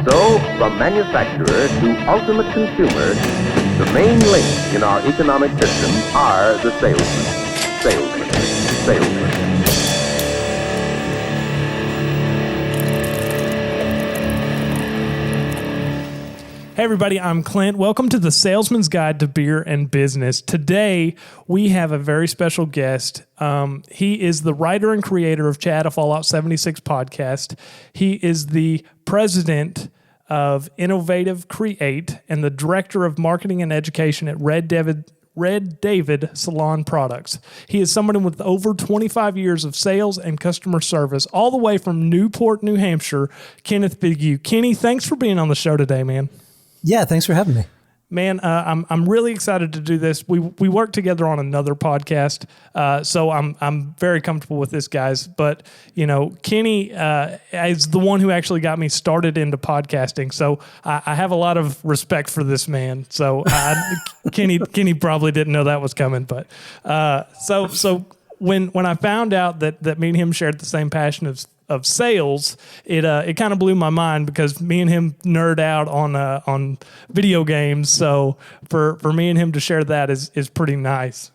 So, from manufacturer to ultimate consumer, the main link in our economic system are the salesmen. Salesmen. Salesmen. Hey everybody, I'm Clint. Welcome to the Salesman's Guide to Beer and Business. Today, we have a very special guest. He is the writer and creator of Chat, a Fallout 76 podcast. He is the president of Innovative Create and the director of marketing and education at Red David Salon Products. He is someone with over 25 years of sales and customer service, all the way from Newport, New Hampshire, Kenneth Vigue. Kenny, thanks for being on the show today, man. Yeah, thanks for having me. Man, I'm really excited to do this. We work together on another podcast, so I'm very comfortable with this, guys. But you know, Kenny is the one who actually got me started into podcasting, so I have a lot of respect for this man. So Kenny probably didn't know that was coming, but so when I found out that me and him shared the same passion of sales, it kind of blew my mind because me and him nerd out on video games. So for me and him to share that is pretty nice.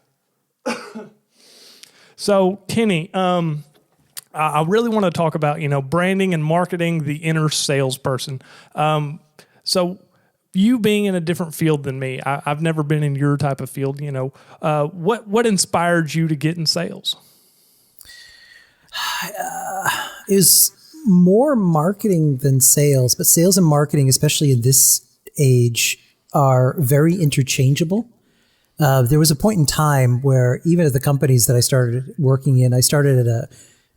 So Kenny, I really want to talk about, branding and marketing, the inner salesperson. So you being in a different field than me, I've never been in your type of field. What inspired you to get in sales? It was more marketing than sales, but sales and marketing, especially in this age, are very interchangeable. There was a point in time where even at the companies that I started working in, I started at a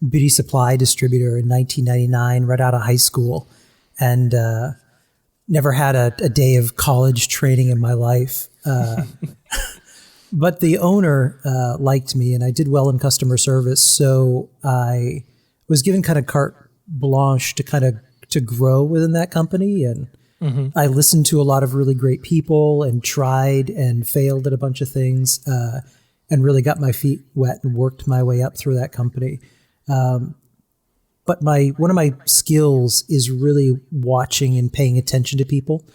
beauty supply distributor in 1999, right out of high school, and never had a day of college training in my life. But the owner liked me, and I did well in customer service, so I was given kind of carte blanche to grow within that company, and I listened to a lot of really great people and tried and failed at a bunch of things, and really got my feet wet and worked my way up through that company. But one of my skills is really watching and paying attention to people,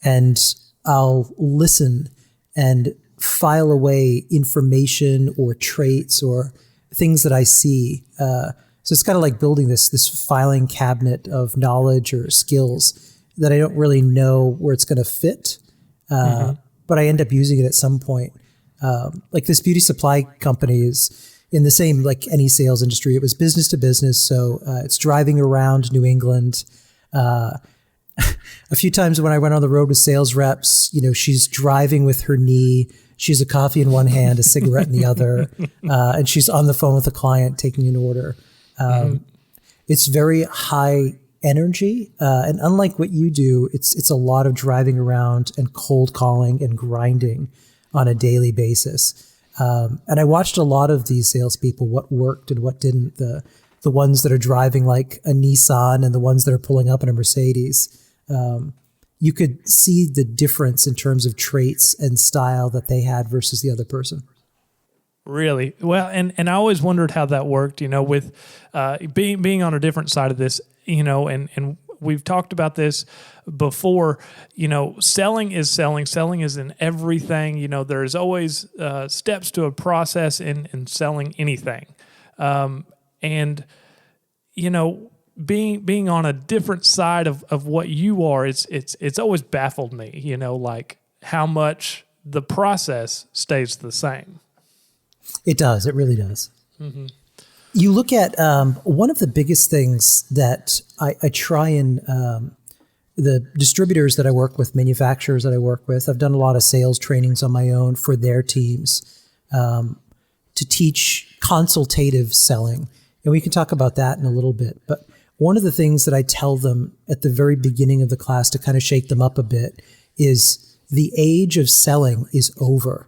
and I'll listen and file away information or traits or things that I see. So it's kind of like building this filing cabinet of knowledge or skills that I don't really know where it's going to fit, but I end up using it at some point. Like this beauty supply company is in the same, like any sales industry, it was business to business. So it's driving around New England. A few times when I went on the road with sales reps, she's driving with her knee. She has a coffee in one hand, a cigarette in the other, and she's on the phone with a client taking an order. It's very high energy, and unlike what you do, it's a lot of driving around and cold calling and grinding on a daily basis. And I watched a lot of these salespeople, what worked and what didn't. The ones that are driving like a Nissan and the ones that are pulling up in a Mercedes. You could see the difference in terms of traits and style that they had versus the other person. Really? Well, and I always wondered how that worked, with being on a different side of this, and we've talked about this before, selling is selling. Selling is in everything. There's always steps to a process in selling anything. And being on a different side of what you are, it's always baffled me, like how much the process stays the same. It does. It really does. Mm-hmm. You look at one of the biggest things that I try and the distributors that I work with, manufacturers that I work with, I've done a lot of sales trainings on my own for their teams to teach consultative selling. And we can talk about that in a little bit. But one of the things that I tell them at the very beginning of the class to kind of shake them up a bit is the age of selling is over.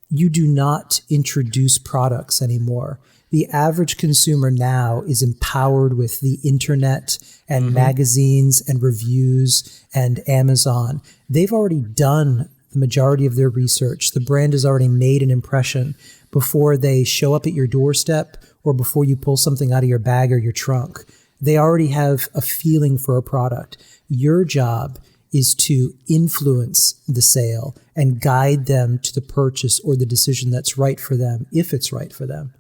You do not introduce products anymore. The average consumer now is empowered with the internet and magazines and reviews and Amazon. They've already done the majority of their research. The brand has already made an impression before they show up at your doorstep or before you pull something out of your bag or your trunk. They already have a feeling for a product. Your job is to influence the sale and guide them to the purchase or the decision that's right for them, if it's right for them.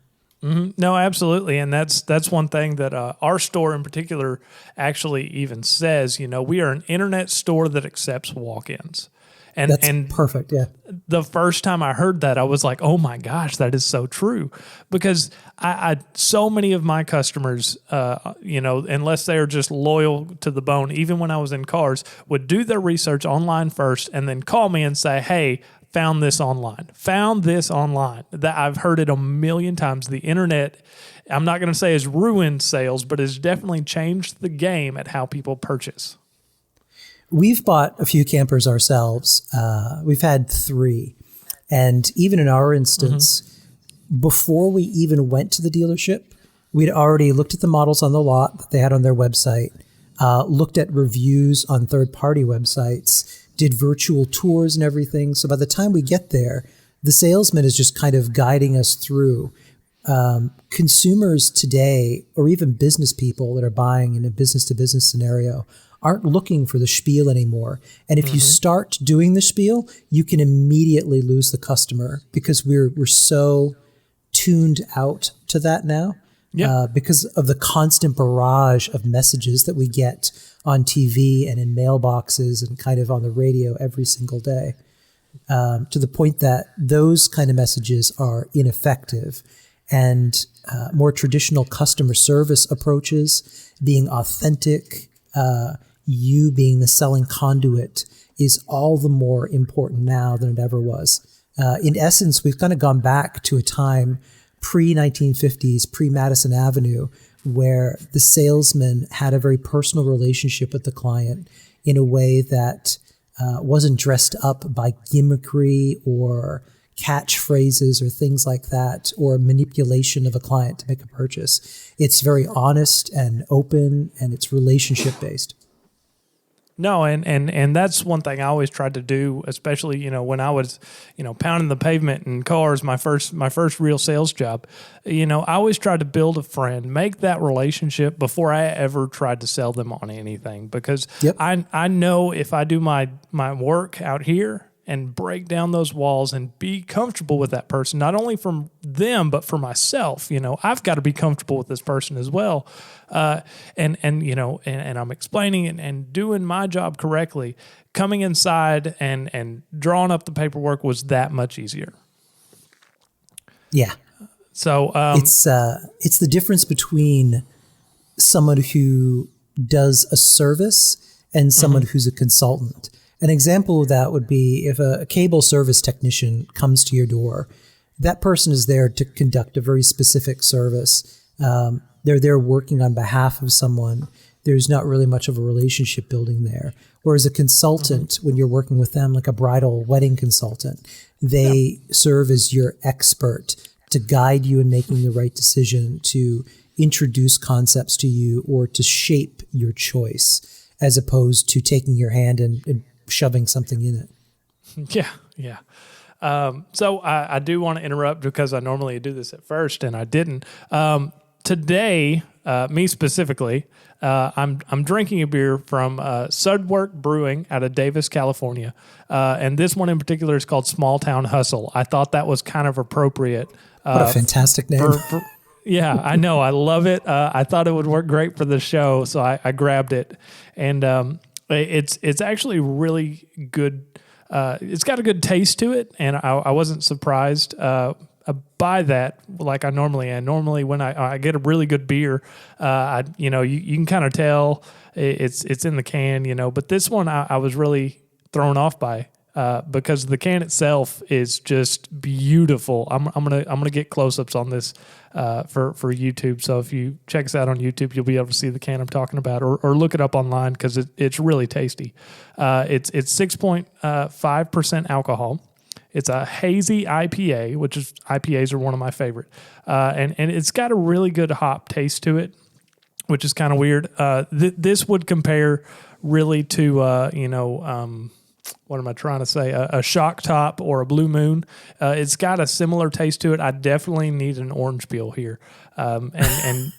Mm-hmm. No, absolutely. And that's one thing that our store in particular actually even says, we are an internet store that accepts walk-ins. That's perfect, yeah. The first time I heard that, I was like, oh my gosh, that is so true. Because I so many of my customers, unless they are just loyal to the bone, even when I was in cars, would do their research online first and then call me and say, hey, found this online. That I've heard it a million times. The internet, I'm not going to say has ruined sales, but has definitely changed the game at how people purchase. We've bought a few campers ourselves. We've had 3. And even in our instance, before we even went to the dealership, we'd already looked at the models on the lot that they had on their website, looked at reviews on third-party websites, did virtual tours and everything. So by the time we get there, the salesman is just kind of guiding us through. Consumers today, or even business people that are buying in a business-to-business scenario, aren't looking for the spiel anymore. And if you start doing the spiel, you can immediately lose the customer because we're so tuned out to that now. Because of the constant barrage of messages that we get on TV and in mailboxes and kind of on the radio every single day, to the point that those kind of messages are ineffective. And more traditional customer service approaches, being authentic, you being the selling conduit, is all the more important now than it ever was. In essence, we've kind of gone back to a time pre-1950s, pre-Madison Avenue, where the salesman had a very personal relationship with the client in a way that wasn't dressed up by gimmickry or catchphrases or things like that, or manipulation of a client to make a purchase. It's very honest and open, and it's relationship-based. No, and that's one thing I always tried to do, especially, when I was, pounding the pavement in cars, my first real sales job. I always tried to build a friend, make that relationship before I ever tried to sell them on anything, because I know if I do my work out here and break down those walls and be comfortable with that person, not only from them, but for myself. I've got to be comfortable with this person as well. And I'm explaining it and doing my job correctly. Coming inside and drawing up the paperwork was that much easier. Yeah. So it's the difference between someone who does a service and someone who's a consultant. An example of that would be if a cable service technician comes to your door, that person is there to conduct a very specific service. They're there working on behalf of someone. There's not really much of a relationship building there. Whereas a consultant, when you're working with them, like a bridal wedding consultant, they serve as your expert to guide you in making the right decision, to introduce concepts to you, or to shape your choice, as opposed to taking your hand and shoving something in it. Yeah. So I do want to interrupt because I normally do this at first and I didn't. Today, me specifically, I'm drinking a beer from Sudwerk Brewing out of Davis, California. And this one in particular is called Small Town Hustle. I thought that was kind of appropriate. What a fantastic name. Yeah, I know. I love it. I thought it would work great for the show, so I grabbed it. And it's actually really good. It's got a good taste to it, and I wasn't surprised by that like I normally am. Normally, when I get a really good beer, you can kind of tell it's in the can, But this one I was really thrown off by because the can itself is just beautiful. I'm gonna get close-ups on this for YouTube. So if you check us out on YouTube, you'll be able to see the can I'm talking about, or look it up online because it's really tasty. It's 6.5% alcohol. It's a hazy IPA, which is IPAs are one of my favorite, and it's got a really good hop taste to it, which is kind of weird. This would compare really to what am I trying to say? A Shock Top or a Blue Moon. It's got a similar taste to it. I definitely need an orange peel here. And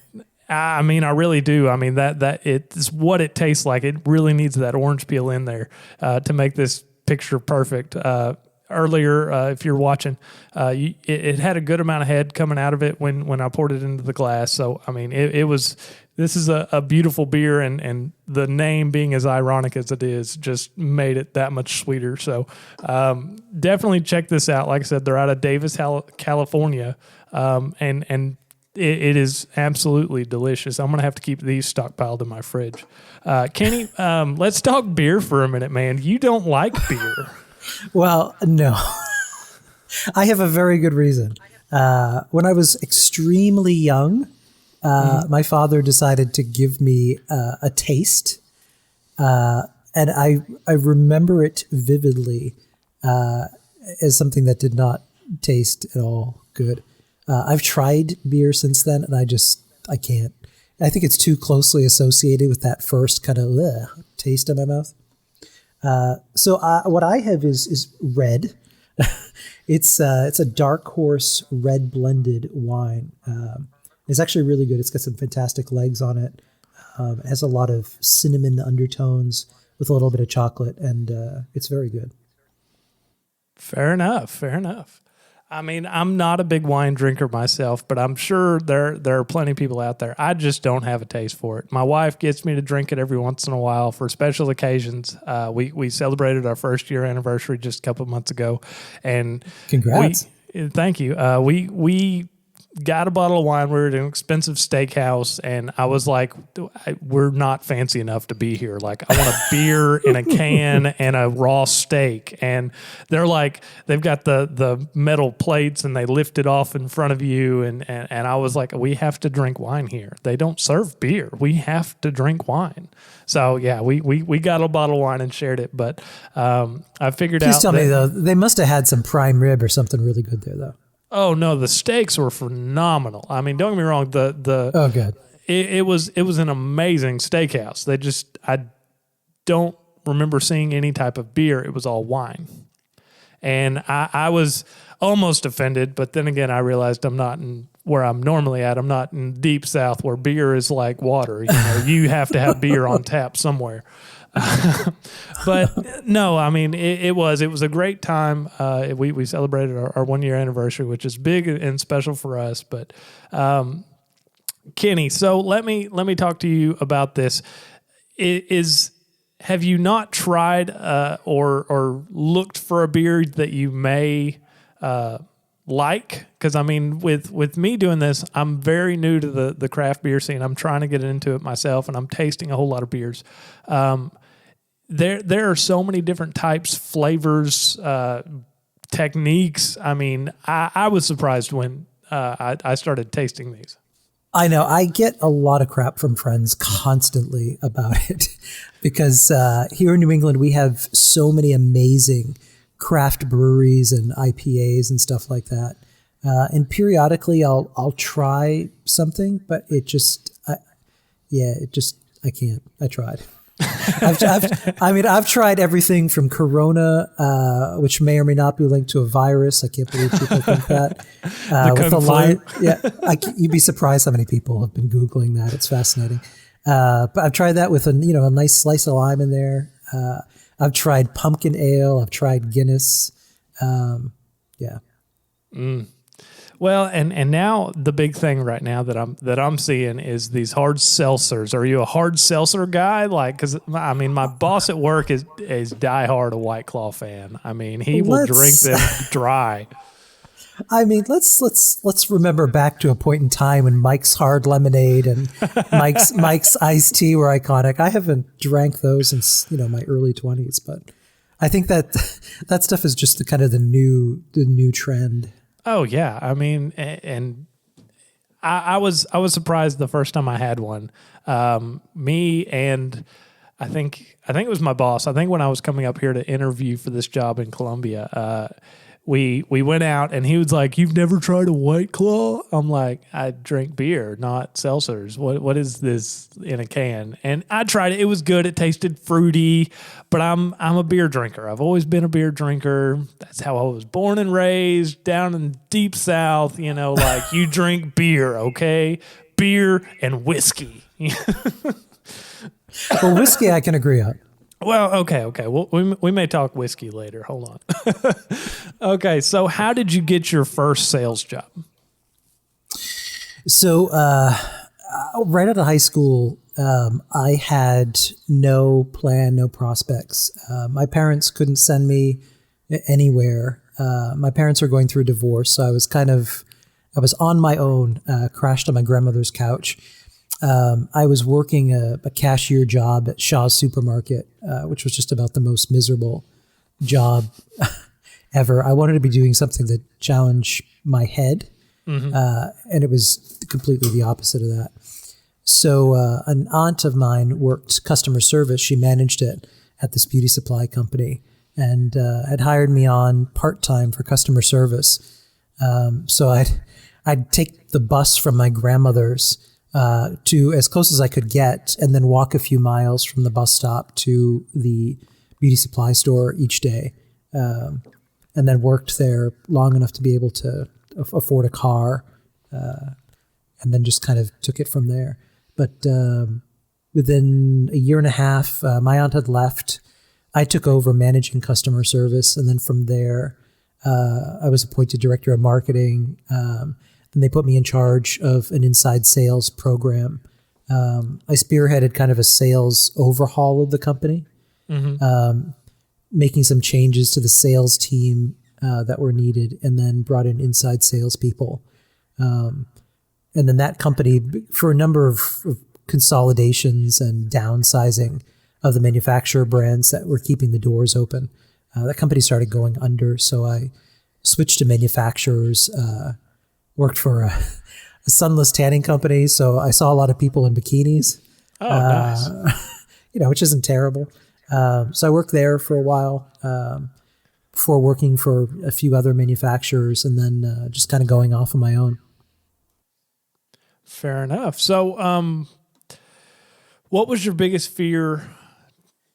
I mean, I really do. I mean, that it's what it tastes like. It really needs that orange peel in there to make this picture perfect. Earlier, if you're watching, it had a good amount of head coming out of it when I poured it into the glass. So, I mean, it was. This is a beautiful beer, and the name being as ironic as it is just made it that much sweeter. So, definitely check this out. Like I said, they're out of Davis, California, and it is absolutely delicious. I'm going to have to keep these stockpiled in my fridge. Kenny, let's talk beer for a minute, man. You don't like beer. Well, no. I have a very good reason. When I was extremely young, my father decided to give me a taste. And I remember it vividly as something that did not taste at all good. I've tried beer since then, and I can't. I think it's too closely associated with that first kind of taste in my mouth. So what I have is red. It's a Dark Horse red blended wine. It's actually really good. It's got some fantastic legs on it. It has a lot of cinnamon undertones with a little bit of chocolate, and it's very good. Fair enough. I mean, I'm not a big wine drinker myself, but I'm sure there are plenty of people out there. I just don't have a taste for it. My wife gets me to drink it every once in a while for special occasions. We celebrated our first year anniversary just a couple of months ago, and congrats! Thank you. We got a bottle of wine. We were at an expensive steakhouse, and I was like, we're not fancy enough to be here. Like, I want a beer in a can and a raw steak. And they're like, they've got the metal plates, and they lift it off in front of you. And I was like, we have to drink wine here. They don't serve beer. We have to drink wine. So, yeah, we got a bottle of wine and shared it. But I figured out. Please tell me, though, they must have had some prime rib or something really good there, though. Oh no, the steaks were phenomenal. I mean, don't get me wrong. Oh, good. It was an amazing steakhouse. I don't remember seeing any type of beer. It was all wine, and I was almost offended. But then again, I realized I'm not in where I'm normally at. I'm not in deep South where beer is like water. You know, you have to have beer on tap somewhere. But no, I mean, it was a great time. We celebrated our 1 year anniversary, which is big and special for us. But, Kenny, so let me talk to you about this. Have you not tried, or looked for a beer that you may, like? Because I mean, with me doing this, I'm very new to the craft beer scene. I'm trying to get into it myself, and I'm tasting a whole lot of beers. There are so many different types, flavors, techniques. I mean, I was surprised when I started tasting these. I know. I get a lot of crap from friends constantly about it because here in New England, we have so many amazing craft breweries and IPAs and stuff like that. And periodically I'll try something, but I can't. I tried. I've tried everything from Corona, which may or may not be linked to a virus. I can't believe people think that. With the line, you'd be surprised how many people have been Googling that. It's fascinating. But I've tried that with a nice slice of lime in there. I've tried pumpkin ale. I've tried Guinness. Well, and now the big thing right now that I'm seeing is these hard seltzers. Are you a hard seltzer guy? Like, because I mean, my boss at work is diehard a White Claw fan. I mean, he will drink them dry. I mean, let's remember back to a point in time when Mike's Hard Lemonade and Mike's Iced Tea were iconic. I haven't drank those since my early 20s, but I think that stuff is just the new trend. Oh yeah, I mean, and I was surprised the first time I had one. Me and I think it was my boss. I think when I was coming up here to interview for this job in Columbia, we went out and he was like, "You've never tried a White Claw?" I'm like, "I drink beer, not seltzers. What is this in a can?" And I tried it. It was good. It tasted fruity, but I'm a beer drinker. I've always been a beer drinker. That's how I was born and raised down in deep South. Like, you drink beer, okay? beer and whiskey. Well, whiskey I can agree on. Well, okay. Well, we may talk whiskey later. Hold on. Okay, so how did you get your first sales job? So right out of high school, I had no plan, no prospects. My parents couldn't send me anywhere. My parents were going through a divorce, so I was on my own, crashed on my grandmother's couch. I was working a cashier job at Shaw's Supermarket, which was just about the most miserable job ever. I wanted to be doing something that challenged my head, and it was completely the opposite of that. So an aunt of mine worked customer service. She managed it at this beauty supply company and had hired me on part-time for customer service. So I'd take the bus from my grandmother's to as close as I could get, and then walk a few miles from the bus stop to the beauty supply store each day, and then worked there long enough to be able to afford a car, and then just kind of took it from there. But within a year and a half, my aunt had left. I took over managing customer service, and then from there, I was appointed director of marketing. And they put me in charge of an inside sales program. I spearheaded kind of a sales overhaul of the company, making some changes to the sales team that were needed, and then brought in inside salespeople. And then that company, for a number of consolidations and downsizing of the manufacturer brands that were keeping the doors open, that company started going under. So I switched to manufacturers, worked for a sunless tanning company, so I saw a lot of people in bikinis. Oh, nice. Which isn't terrible. So I worked there for a while before working for a few other manufacturers, and then just kind of going off on my own. Fair enough. So what was your biggest fear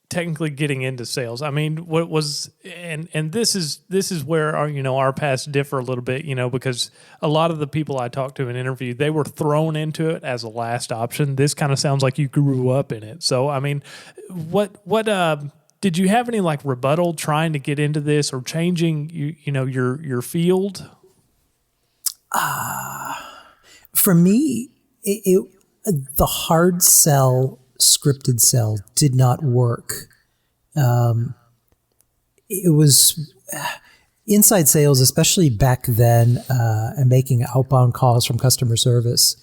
technically getting into sales? I mean, what was, and this is where our paths differ a little bit, because a lot of the people I talked to and interviewed, they were thrown into it as a last option. This kind of sounds like you grew up in it. So, I mean, what did you have any like rebuttal trying to get into this or changing, your field? For me, the hard sell, scripted sell did not work. It was inside sales, especially back then, and making outbound calls from customer service,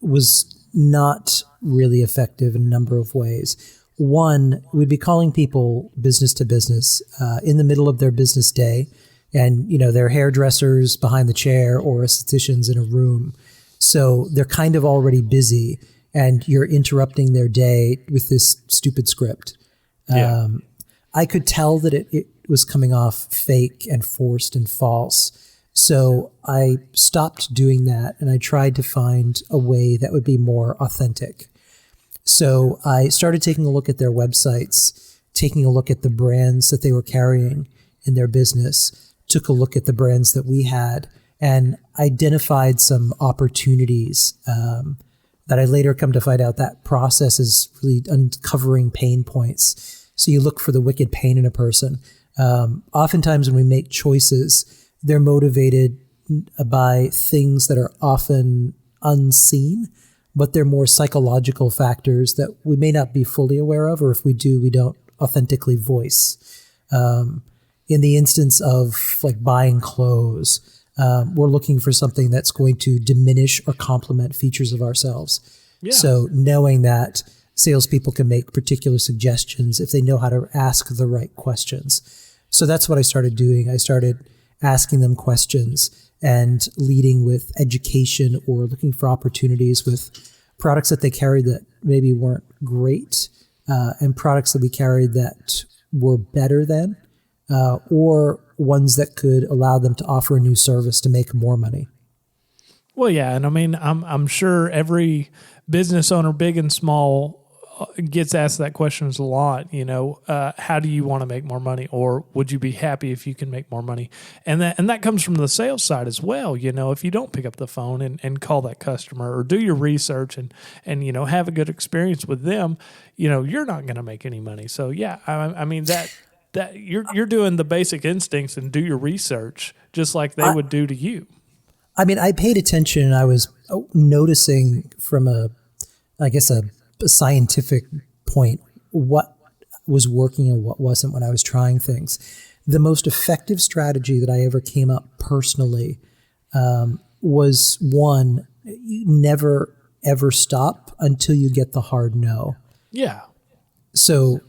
was not really effective in a number of ways. One, we'd be calling people business to business in the middle of their business day, and they're hairdressers behind the chair or estheticians in a room. So they're kind of already busy, and you're interrupting their day with this stupid script. Yeah. I could tell that it was coming off fake and forced and false. So I stopped doing that, and I tried to find a way that would be more authentic. So I started taking a look at their websites, taking a look at the brands that they were carrying in their business, took a look at the brands that we had, and identified some opportunities that I later come to find out that process is really uncovering pain points. So you look for the wicked pain in a person. Oftentimes when we make choices, they're motivated by things that are often unseen, but they're more psychological factors that we may not be fully aware of, or if we do, we don't authentically voice. In the instance of like buying clothes, we're looking for something that's going to diminish or complement features of ourselves. Yeah. So knowing that salespeople can make particular suggestions if they know how to ask the right questions. So that's what I started doing. I started asking them questions and leading with education or looking for opportunities with products that they carried that maybe weren't great, and products that we carried that were better than, or ones that could allow them to offer a new service to make more money. Well, yeah, and I mean, I'm sure every business owner, big and small, gets asked that question a lot, how do you want to make more money, or would you be happy if you can make more money? And that comes from the sales side as well. If you don't pick up the phone and call that customer or do your research and have a good experience with them, you're not going to make any money. So yeah, I mean that you're doing the basic instincts and do your research just like they would do to you. I mean, I paid attention and I was noticing from a scientific point what was working and what wasn't when I was trying things. The most effective strategy that I ever came up personally was one, never ever stop until you get the hard no. Yeah. So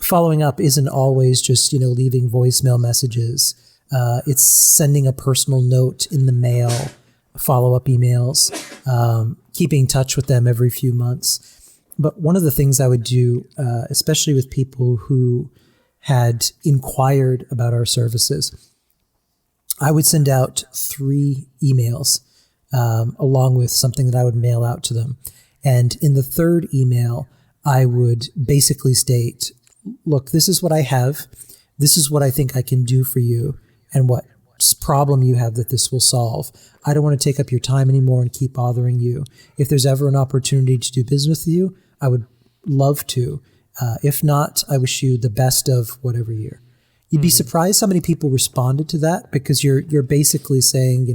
following up isn't always just, leaving voicemail messages. It's sending a personal note in the mail, follow-up emails, keeping in touch with them every few months. But one of the things I would do, especially with people who had inquired about our services, I would send out 3 emails along with something that I would mail out to them. And in the third email, I would basically state, look, this is what I have. This is what I think I can do for you and what problem you have that this will solve. I don't want to take up your time anymore and keep bothering you. If there's ever an opportunity to do business with you, I would love to. If not, I wish you the best of whatever year. You'd be surprised how many people responded to that, because you're basically saying,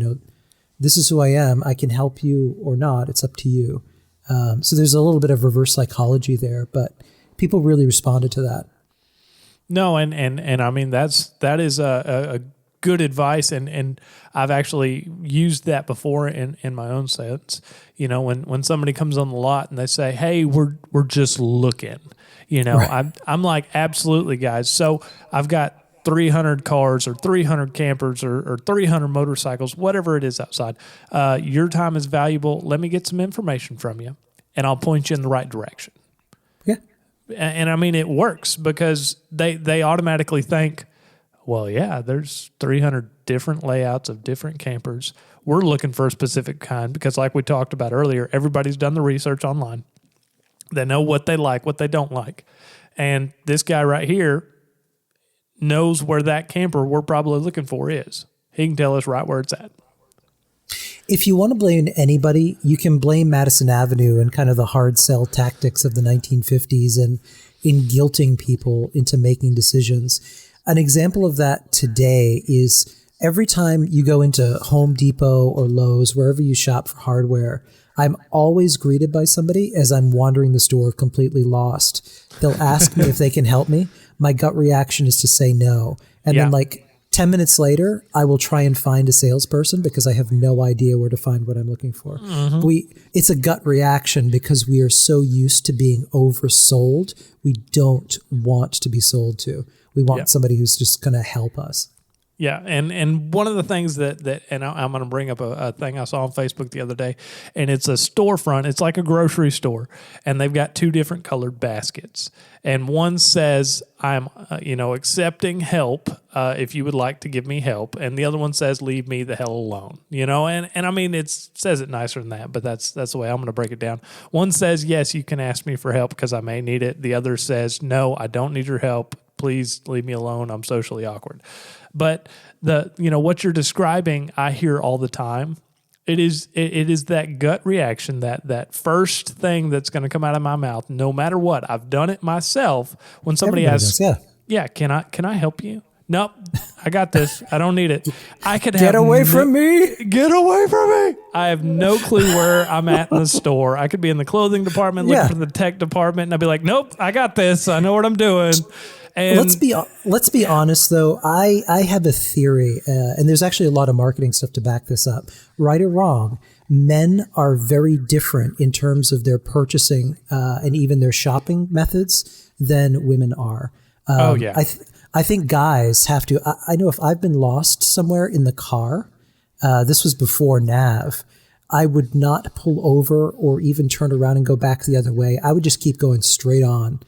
this is who I am. I can help you or not. It's up to you. So there's a little bit of reverse psychology there, but people really responded to that. No, and I mean that is a good advice, and I've actually used that before in my own sense. When somebody comes on the lot and they say, "Hey, we're just looking," right. I'm like, absolutely, guys. So I've got 300 cars or 300 campers or 300 motorcycles, whatever it is outside. Your time is valuable. Let me get some information from you, and I'll point you in the right direction. Yeah. And I mean, it works because they automatically think, well, yeah, there's 300 different layouts of different campers. We're looking for a specific kind because, like we talked about earlier, everybody's done the research online. They know what they like, what they don't like. And this guy right here knows where that camper we're probably looking for is. He can tell us right where it's at. If you want to blame anybody, you can blame Madison Avenue and kind of the hard sell tactics of the 1950s and in guilting people into making decisions. An example of that today is every time you go into Home Depot or Lowe's, wherever you shop for hardware, I'm always greeted by somebody as I'm wandering the store completely lost. They'll ask me if they can help me. My gut reaction is to say no. And then 10 minutes later, I will try and find a salesperson because I have no idea where to find what I'm looking for. Mm-hmm. It's a gut reaction because we are so used to being oversold. We don't want to be sold to. We want somebody who's just going to help us. Yeah, and one of the things that I'm going to bring up a thing I saw on Facebook the other day, and it's a storefront. It's like a grocery store, and they've got 2 different colored baskets. And one says, I'm, accepting help if you would like to give me help. And the other one says, leave me the hell alone. And I mean, it says it nicer than that, but that's the way I'm going to break it down. One says, yes, you can ask me for help because I may need it. The other says, no, I don't need your help. Please leave me alone. I'm socially awkward. But what you're describing, I hear all the time. It is that gut reaction, that first thing that's going to come out of my mouth, no matter what. I've done it myself. When somebody asks, can I help you? Nope, I got this. I don't need it. I could get away from me. Get away from me. I have no clue where I'm at in the store. I could be in the clothing department looking for the tech department, and I'd be like, nope, I got this. I know what I'm doing. And let's be honest, though. I have a theory, and there's actually a lot of marketing stuff to back this up. Right or wrong, men are very different in terms of their purchasing and even their shopping methods than women are. I think guys have to. I know if I've been lost somewhere in the car, this was before nav, I would not pull over or even turn around and go back the other way. I would just keep going straight on.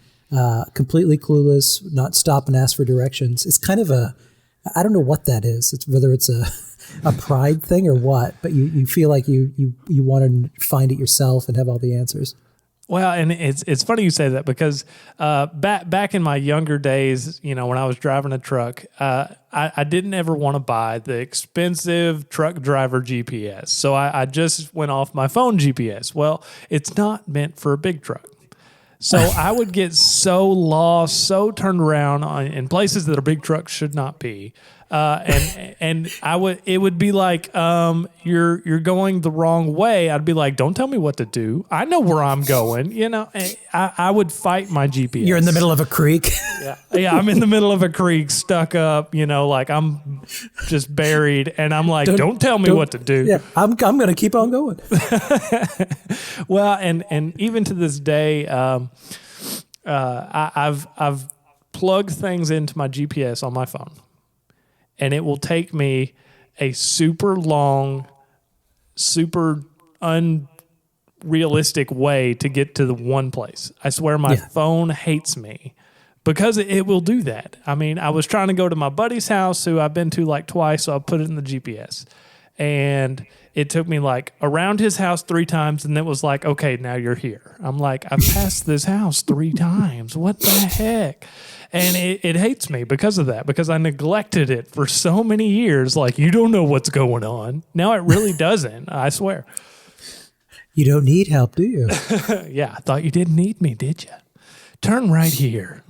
Completely clueless, not stop and ask for directions. It's kind of I don't know what that is. It's whether it's a pride thing or what, but you feel like you want to find it yourself and have all the answers. Well, and it's funny you say that, because back in my younger days, when I was driving a truck, I didn't ever want to buy the expensive truck driver GPS. So I just went off my phone GPS. Well, it's not meant for a big truck. So I would get so lost, so turned around in places that a big truck should not be. And it would be like, you're going the wrong way. I'd be like, don't tell me what to do. I know where I'm going. I would fight my GPS. You're in the middle of a creek. Yeah, I'm in the middle of a creek, stuck up, like I'm just buried, and I'm like, don't tell me what to do. Yeah, I'm going to keep on going. Well, and even to this day, I've plugged things into my GPS on my phone, and it will take me a super long, super unrealistic way to get to the one place. I swear my phone hates me because it will do that. I mean, I was trying to go to my buddy's house, who I've been to like twice, so I put it in the GPS. And it took me like around his house 3 times, and then it was like, okay, now you're here. I'm like, I've passed this house 3 times. What the heck? And it hates me because of that, because I neglected it for so many years. Like, you don't know what's going on. Now it really doesn't, I swear. You don't need help, do you? Yeah, I thought you didn't need me, did you? Turn right here.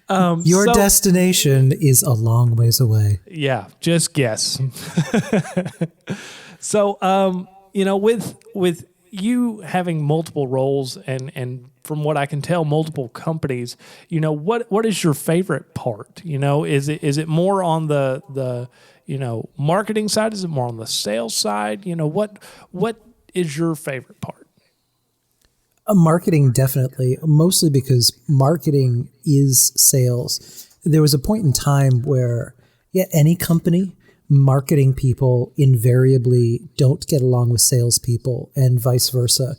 Your destination is a long ways away. Yeah, just guess. So, with you having multiple roles and from what I can tell, multiple companies, what is your favorite part? Is it more on the marketing side? Is it more on the sales side? What is your favorite part? Marketing, definitely, mostly because marketing is sales. There was a point in time where, any company, marketing people invariably don't get along with salespeople, and vice versa.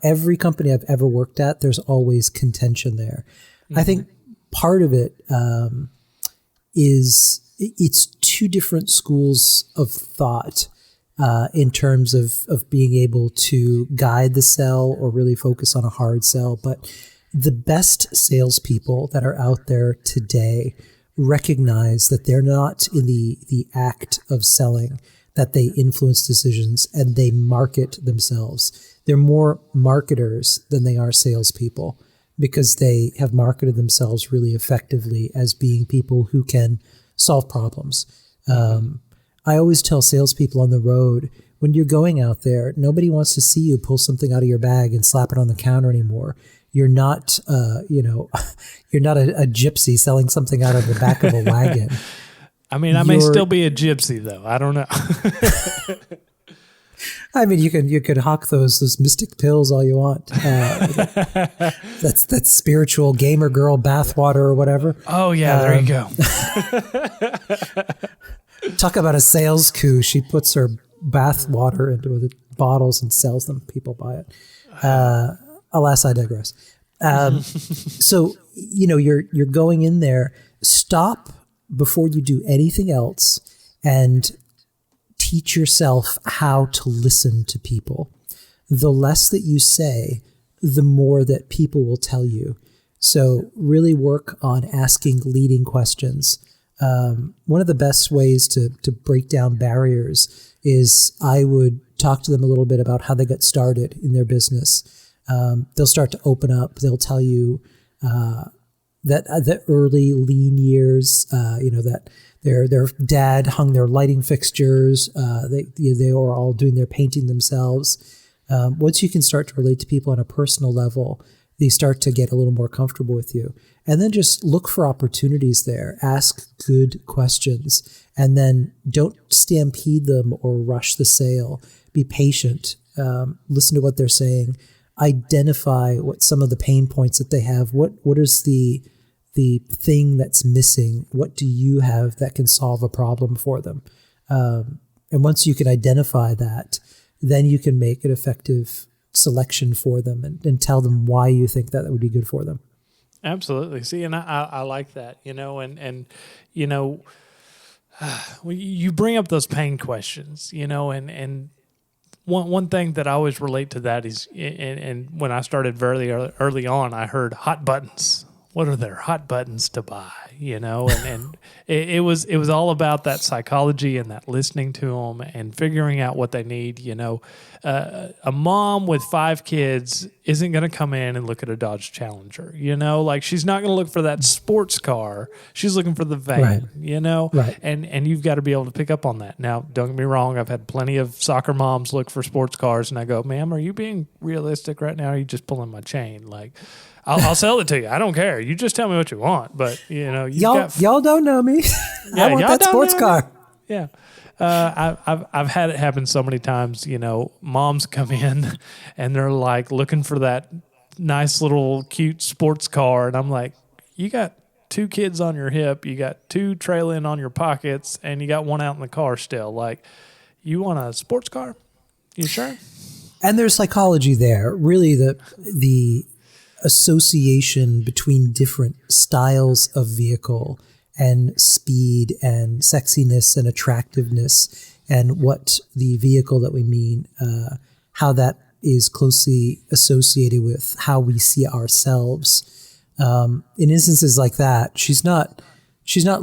Every company I've ever worked at, there's always contention there. Mm-hmm. I think part of it is it's 2 different schools of thought. In terms of being able to guide the sell or really focus on a hard sell. But the best salespeople that are out there today recognize that they're not in the act of selling, that they influence decisions and they market themselves. They're more marketers than they are salespeople, because they have marketed themselves really effectively as being people who can solve problems. I always tell salespeople on the road, when you're going out there, nobody wants to see you pull something out of your bag and slap it on the counter anymore. You're not, you're not a gypsy selling something out of the back of a wagon. I mean, I may still be a gypsy though. I don't know. I mean, you could hawk those mystic pills all you want. That's spiritual gamer girl bathwater or whatever. Oh yeah, there you go. Talk about a sales coup. She puts her bath water into the bottles and sells them. People buy it. Alas, I digress. So, you're going in there. Stop before you do anything else and teach yourself how to listen to people. The less that you say, the more that people will tell you. So really work on asking leading questions. One of the best ways to break down barriers is I would talk to them a little bit about how they got started in their business. They'll start to open up. They'll tell you that the early lean years, that their dad hung their lighting fixtures. They were all doing their painting themselves. Once you can start to relate to people on a personal level, they start to get a little more comfortable with you. And then just look for opportunities there. Ask good questions. And then don't stampede them or rush the sale. Be patient. Listen to what they're saying. Identify what some of the pain points that they have. What is the thing that's missing? What do you have that can solve a problem for them? And once you can identify that, then you can make an effective selection for them and tell them why you think that would be good for them. Absolutely. See, and I like that, and you bring up those pain questions, and One thing that I always relate to that is, and when I started very early on, I heard hot buttons. What are their hot buttons to buy? And it was all about that psychology and that listening to them and figuring out what they need. A mom with 5 kids isn't going to come in and look at a Dodge Challenger. Like she's not going to look for that sports car. She's looking for the van. Right. And you've got to be able to pick up on that. Now, don't get me wrong. I've had plenty of soccer moms look for sports cars, and I go, "Ma'am, are you being realistic right now? Or are you just pulling my chain?" Like, I'll sell it to you. I don't care. You just tell me what you want. But y'all don't know me. I want that sports car. Yeah. I've had it happen so many times. Moms come in and they're like looking for that nice little cute sports car, and I'm like, you got 2 kids on your hip, you got 2 trailing on your pockets, and you got 1 out in the car still. Like, you want a sports car? You sure? And there's psychology there. Really, the association between different styles of vehicle and speed and sexiness and attractiveness and what the vehicle that we mean, how that is closely associated with how we see ourselves. In instances like that, she's not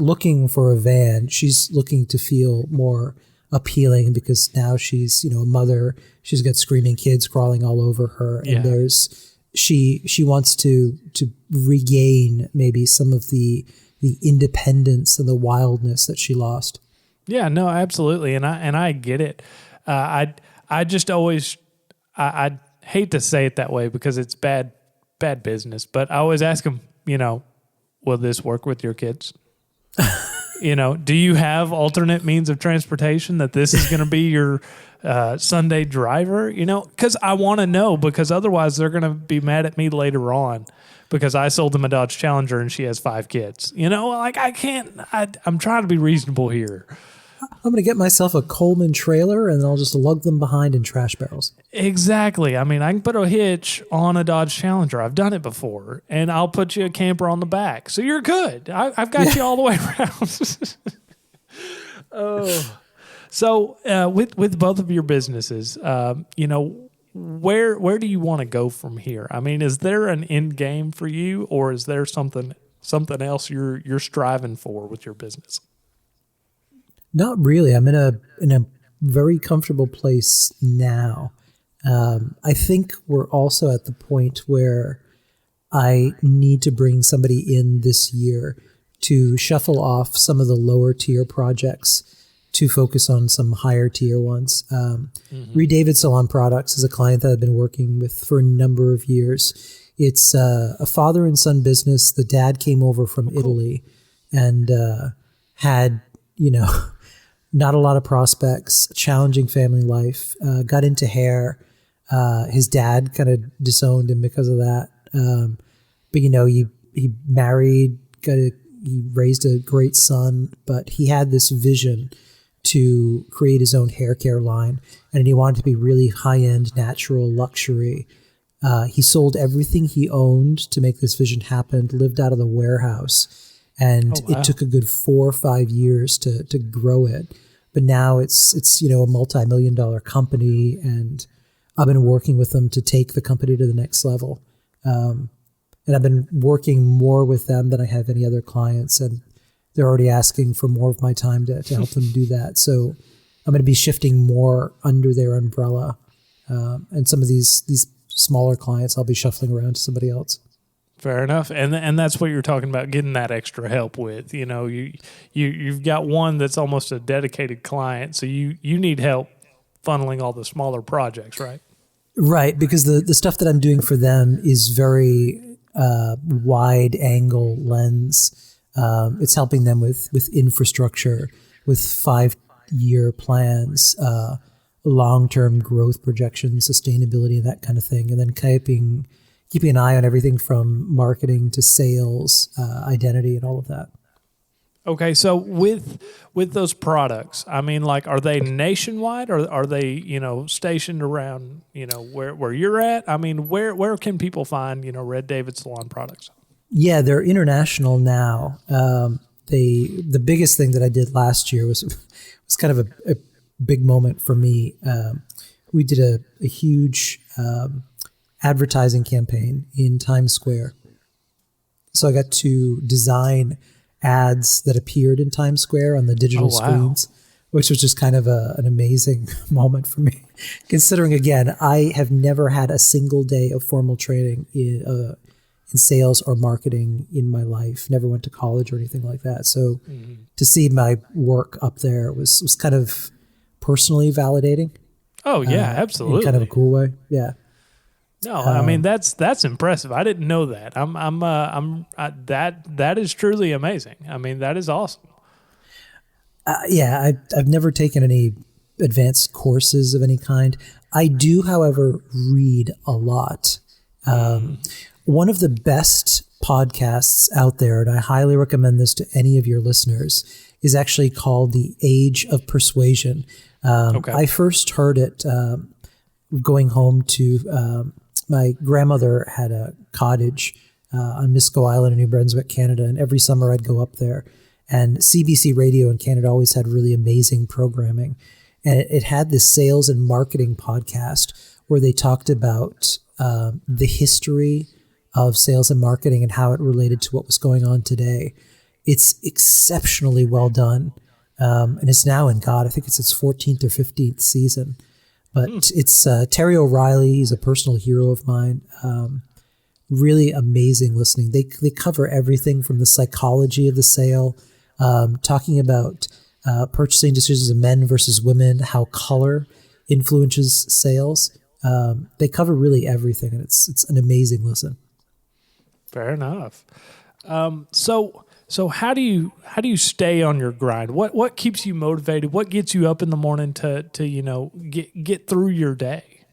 looking for a van. She's looking to feel more appealing because now she's, a mother. She's got screaming kids crawling all over her, and she wants to regain maybe some of the independence and the wildness that she lost. Yeah, no, absolutely, and I get it. I just always I hate to say it that way because it's bad business, but I always ask them, will this work with your kids? Do you have alternate means of transportation that this is going to be your Sunday driver? Because I want to know, because otherwise they're going to be mad at me later on because I sold them a Dodge Challenger and she has 5 kids. I can't. I'm trying to be reasonable here. I'm going to get myself a Coleman trailer and I'll just lug them behind in trash barrels. Exactly. I mean, I can put a hitch on a Dodge Challenger. I've done it before. And I'll put you a camper on the back. So you're good. I've got you all the way around. Oh. So with both of your businesses, where do you want to go from here? I mean, is there an end game for you, or is there something else you're striving for with your business? Not really. I'm in a very comfortable place now. I think we're also at the point where I need to bring somebody in this year to shuffle off some of the lower tier projects to focus on some higher tier ones. Reed David Salon Products is a client that I've been working with for a number of years. It's a father and son business. The dad came over from Italy and had, not a lot of prospects, challenging family life, got into hair. His dad kind of disowned him because of that. But he married, he raised a great son, but he had this vision to create his own hair care line, and he wanted to be really high-end, natural luxury. He sold everything he owned to make this vision happen, lived out of the warehouse, and it took a good 4 or 5 years to grow it. But now it's a multi-million-dollar company, and I've been working with them to take the company to the next level. And I've been working more with them than I have any other clients, and they're already asking for more of my time to help them do that. So I'm going to be shifting more under their umbrella. And some of these smaller clients, I'll be shuffling around to somebody else. Fair enough. And that's what you're talking about, getting that extra help with. You've got one that's almost a dedicated client, so you need help funneling all the smaller projects, right? Right, because the stuff that I'm doing for them is very wide angle lens. It's helping them with infrastructure, with 5-year plans, long-term growth projections, sustainability, and that kind of thing. And then keeping an eye on everything from marketing to sales, identity, and all of that. Okay, so with those products, I mean, are they nationwide, or are they stationed around where you're at? I mean, where can people find Red David Salon products? Yeah, they're international now. The biggest thing that I did last year was kind of a big moment for me. we did a huge advertising campaign in Times Square. So I got to design ads that appeared in Times Square on the digital screens, which was just kind of an amazing moment for me. Considering, again, I have never had a single day of formal training in sales or marketing in my life. Never went to college or anything like that. So to see my work up there was kind of personally validating. Oh yeah, absolutely. In kind of a cool way. Yeah. No, I mean that's impressive. I didn't know that. That is truly amazing. I mean, that is awesome. Yeah, I've never taken any advanced courses of any kind. I do, however, read a lot. One of the best podcasts out there, and I highly recommend this to any of your listeners, is actually called The Age of Persuasion. I first heard it going home to my grandmother had a cottage on Misco Island in New Brunswick, Canada, and every summer I'd go up there. And CBC Radio in Canada always had really amazing programming. And it had this sales and marketing podcast where they talked about the history of sales and marketing and how it related to what was going on today. It's exceptionally well done. And it's now in, I think it's its 14th or 15th season. But it's Terry O'Reilly. He's a personal hero of mine. Really amazing listening. They cover everything from the psychology of the sale, talking about purchasing decisions of men versus women, how color influences sales. They cover really everything, and it's an amazing listen. Fair enough. So how do you stay on your grind? What keeps you motivated? What gets you up in the morning to get through your day?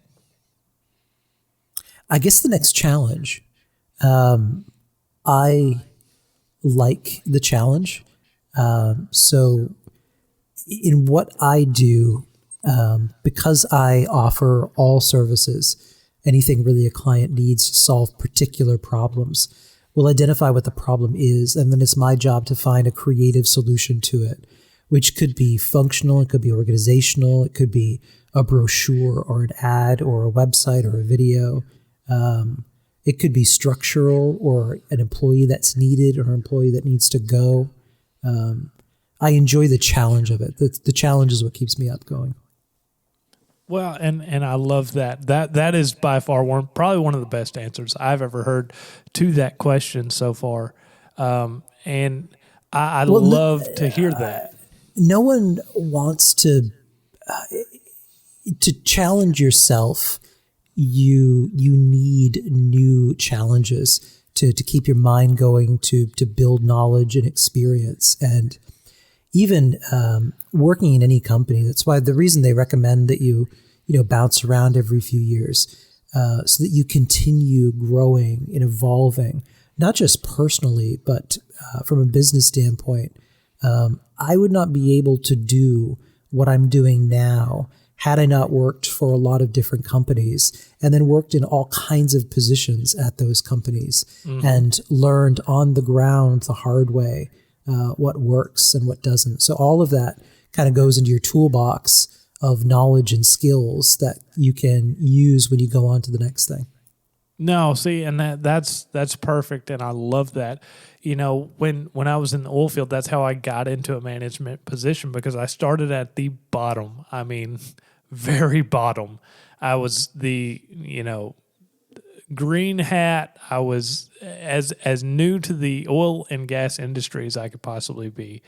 I guess the next challenge. I like the challenge. So in what I do, because I offer all services, anything really a client needs to solve particular problems, we'll identify what the problem is, and then it's my job to find a creative solution to it, which could be functional, it could be organizational, it could be a brochure or an ad or a website or a video. It could be structural or an employee that's needed or an employee that needs to go. I enjoy the challenge of it. The challenge is what keeps me up going. Well, and I love that. That is by far probably one of the best answers I've ever heard to that question so far. And I love to hear that. No one wants to challenge yourself. You need new challenges to keep your mind going, to build knowledge and experience. And even working in any company, that's why the reason they recommend that you bounce around every few years, so that you continue growing and evolving, not just personally, but from a business standpoint. I would not be able to do what I'm doing now had I not worked for a lot of different companies and then worked in all kinds of positions at those companies and learned on the ground the hard way what works and what doesn't. So all of that kind of goes into your toolbox of knowledge and skills that you can use when you go on to the next thing. No, see, and that's perfect, and I love that. When I was in the oil field, that's how I got into a management position, because I started at the bottom. I mean, very bottom. I was the green hat. I was as new to the oil and gas industry as I could possibly be.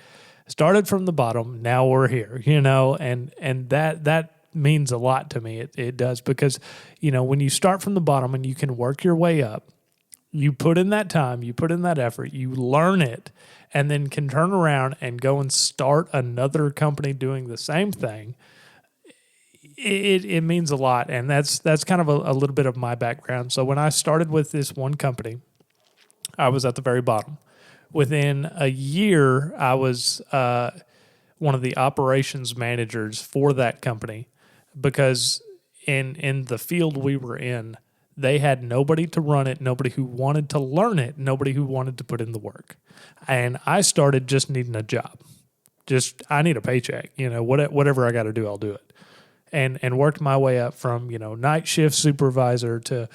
Started from the bottom. Now we're here, and that means a lot to me. It does, because, when you start from the bottom and you can work your way up, you put in that time, you put in that effort, you learn it, and then can turn around and go and start another company doing the same thing. It means a lot, and that's kind of a little bit of my background. So when I started with this one company, I was at the very bottom. Within a year, I was one of the operations managers for that company, because in the field we were in, they had nobody to run it, nobody who wanted to learn it, nobody who wanted to put in the work. And I started just needing a job. I need a paycheck. Whatever I got to do, I'll do it. and worked my way up from, night shift supervisor to,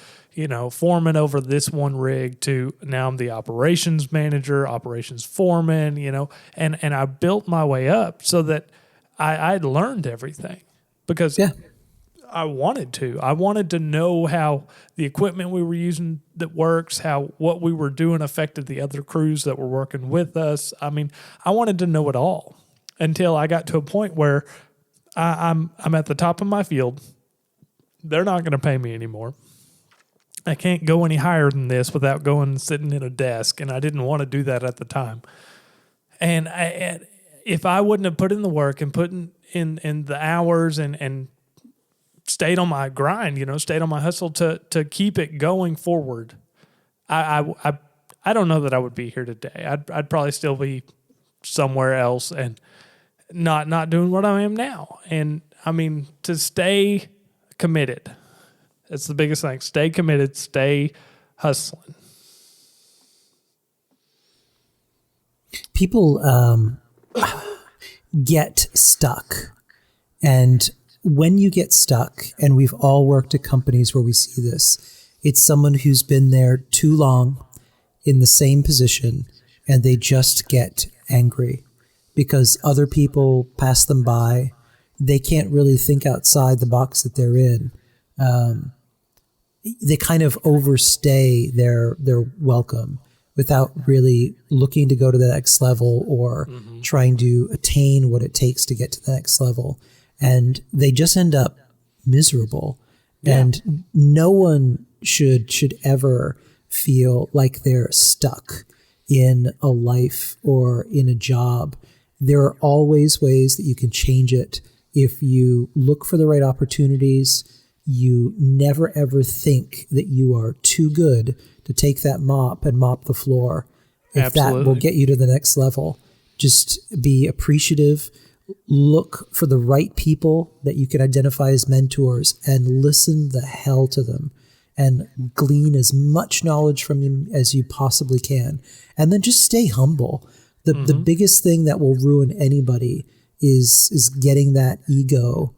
foreman over this one rig to now I'm the operations manager, operations foreman, and I built my way up so that I'd learned everything because I wanted to. I wanted to know how the equipment we were using that works, how what we were doing affected the other crews that were working with us. I mean, I wanted to know it all until I got to a point where I'm at the top of my field. They're not going to pay me anymore. I can't go any higher than this without going and sitting in a desk, and I didn't want to do that at the time. And if I wouldn't have put in the work and put in the hours and stayed on my grind, stayed on my hustle to keep it going forward, I don't know that I would be here today. I'd probably still be somewhere else and not doing what I am now. And I mean, to stay committed, that's the biggest thing. Stay committed, stay hustling. People get stuck. And when you get stuck, and we've all worked at companies where we see this, it's someone who's been there too long in the same position, and they just get angry because other people pass them by. They can't really think outside the box that they're in. They kind of overstay their welcome without really looking to go to the next level or trying to attain what it takes to get to the next level. And they just end up miserable. Yeah. And no one should ever feel like they're stuck in a life or in a job. There are always ways that you can change it if you look for the right opportunities. You never ever think that you are too good to take that mop and mop the floor. If Absolutely. That will get you to the next level. Just be appreciative. Look for the right people that you can identify as mentors and listen the hell to them and glean as much knowledge from them as you possibly can. And then just stay humble. The biggest thing that will ruin anybody is getting that ego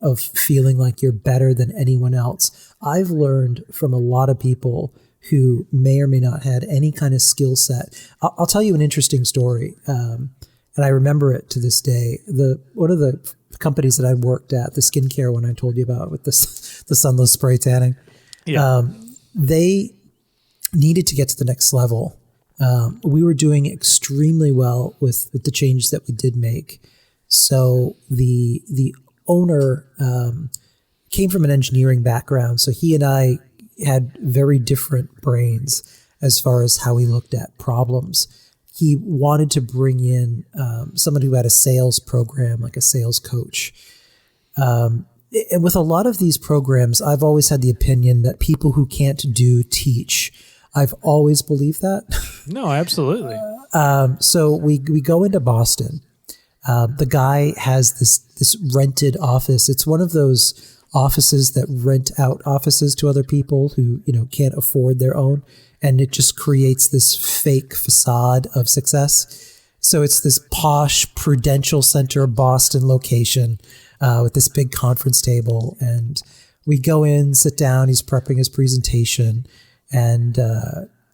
of feeling like you're better than anyone else. I've learned from a lot of people who may or may not had any kind of skill set. I'll tell you an interesting story, and I remember it to this day. One of the companies that I worked at, the skincare one I told you about with the sunless spray tanning, they needed to get to the next level. We were doing extremely well with the changes that we did make. So the owner came from an engineering background, so he and I had very different brains as far as how we looked at problems. He wanted to bring in someone who had a sales program, like a sales coach. And with a lot of these programs, I've always had the opinion that people who can't do teach. I've always believed that. No, absolutely. So we go into Boston. The guy has this rented office. It's one of those offices that rent out offices to other people who, can't afford their own. And it just creates this fake facade of success. So it's this posh Prudential Center Boston location with this big conference table. And we go in, sit down, he's prepping his presentation. And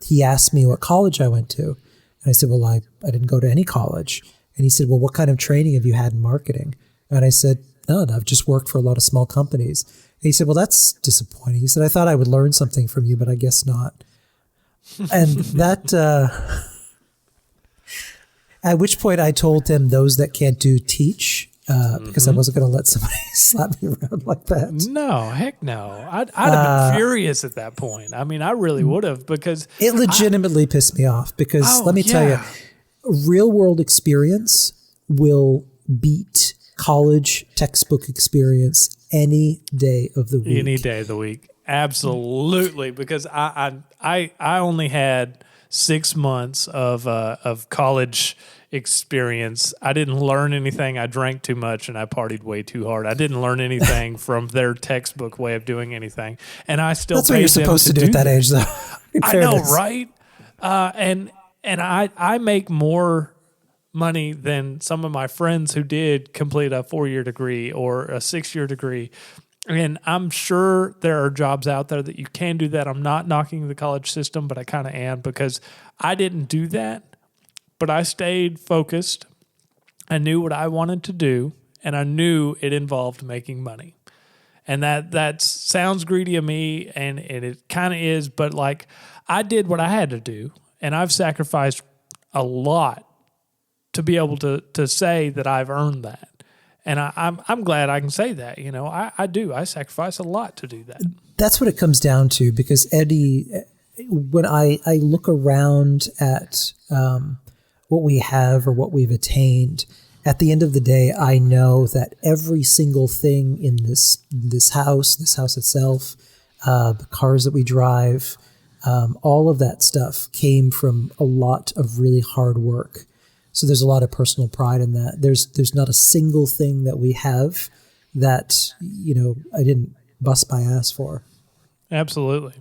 he asked me what college I went to. And I said, well, I didn't go to any college. And he said, well, what kind of training have you had in marketing? And I said, none. I've just worked for a lot of small companies. And he said, well, that's disappointing. He said, I thought I would learn something from you, but I guess not. And that, at which point I told him those that can't do teach, because I wasn't going to let somebody slap me around like that. No, heck no. I'd have been furious at that point. I mean, I really would have, because it legitimately pissed me off because let me tell you, real world experience will beat college textbook experience any day of the week. Any day of the week. Absolutely. Because I only had 6 months of college experience. I didn't learn anything. I drank too much and I partied way too hard. I didn't learn anything from their textbook way of doing anything. And I still That's what you're supposed to do at that age, though. I know, right? And I make more money than some of my friends who did complete a 4-year degree or a 6-year degree. And I'm sure there are jobs out there that you can do that. I'm not knocking the college system, but I kind of am, because I didn't do that, but I stayed focused. I knew what I wanted to do, and I knew it involved making money. And that sounds greedy of me, and it kind of is, but like, I did what I had to do, and I've sacrificed a lot to be able to say that I've earned that. And I'm glad I can say that. You know, I do. I sacrifice a lot to do that. That's what it comes down to, because Eddie, when I look around at what we have or what we've attained, at the end of the day, I know that every single thing in this house itself, the cars that we drive, all of that stuff came from a lot of really hard work. So there's a lot of personal pride in that. There's not a single thing that we have that, you know, I didn't bust my ass for. Absolutely.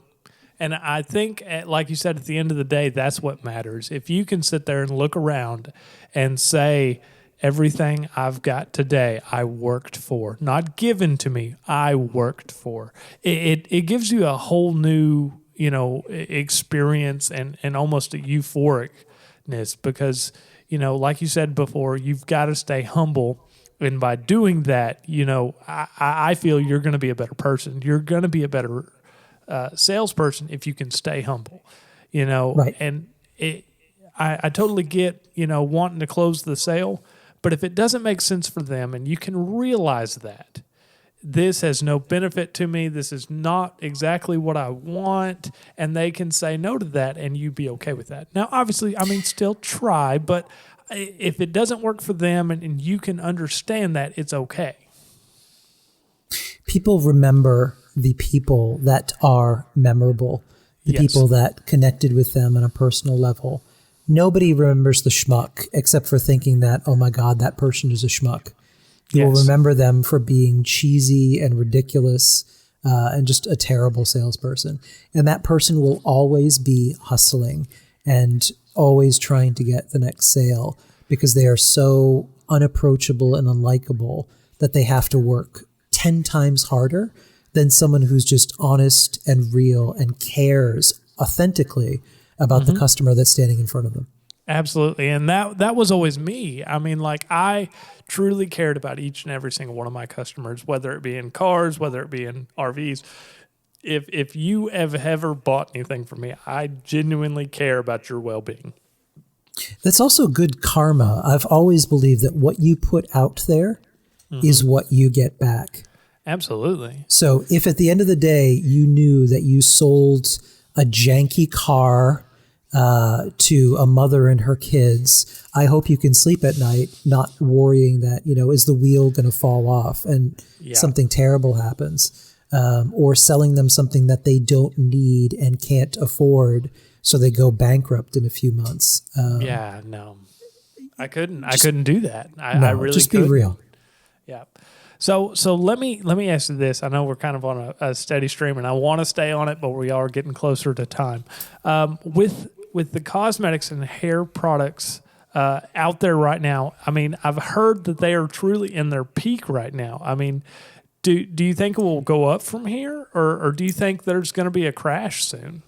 And I think, like you said, at the end of the day, that's what matters. If you can sit there and look around and say, everything I've got today, I worked for, not given to me, I worked for. It gives you a whole new, you know, experience and almost a euphoricness, because, you know, like you said before, you've got to stay humble. And by doing that, you know, I feel you're going to be a better person. You're going to be a better salesperson if you can stay humble, you know. Right. And I totally get, you know, wanting to close the sale, but if it doesn't make sense for them and you can realize that this has no benefit to me, this is not exactly what I want, and they can say no to that and you be okay with that. Now, obviously, I mean, still try, but if it doesn't work for them and you can understand that, it's okay. People remember the people that are memorable, the Yes. people that connected with them on a personal level. Nobody remembers the schmuck except for thinking that, oh my God, that person is a schmuck. You will Yes. remember them for being cheesy and ridiculous and just a terrible salesperson. And that person will always be hustling and always trying to get the next sale because they are so unapproachable and unlikable that they have to work 10 times harder than someone who's just honest and real and cares authentically about the customer that's standing in front of them. Absolutely. And that was always me. I mean, like, I truly cared about each and every single one of my customers, whether it be in cars, whether it be in RVs. If you have ever bought anything from me, I genuinely care about your well-being. That's also good karma. I've always believed that what you put out there is what you get back. Absolutely. So if at the end of the day you knew that you sold a janky car to a mother and her kids, I hope you can sleep at night not worrying that, you know, is the wheel going to fall off and something terrible happens, or selling them something that they don't need and can't afford, so they go bankrupt in a few months. No, I couldn't do that. I really just couldn't. be real. Yeah. So let me ask you this. I know we're kind of on a steady stream, and I want to stay on it, but we are getting closer to time. With the cosmetics and hair products out there right now, I mean, I've heard that they are truly in their peak right now. I mean, do you think it will go up from here, or do you think there's going to be a crash soon?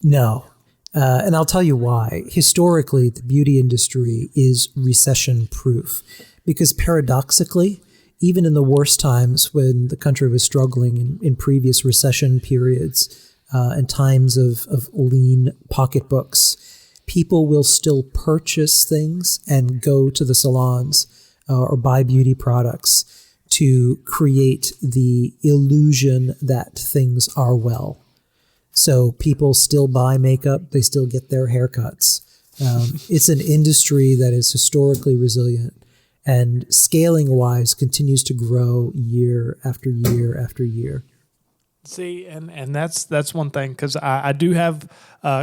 No. And I'll tell you why. Historically, the beauty industry is recession proof because paradoxically, even in the worst times when the country was struggling in previous recession periods and times of lean pocketbooks, people will still purchase things and go to the salons or buy beauty products to create the illusion that things are well. So people still buy makeup, they still get their haircuts. It's an industry that is historically resilient and scaling-wise continues to grow year after year after year. See, and that's one thing, because I do have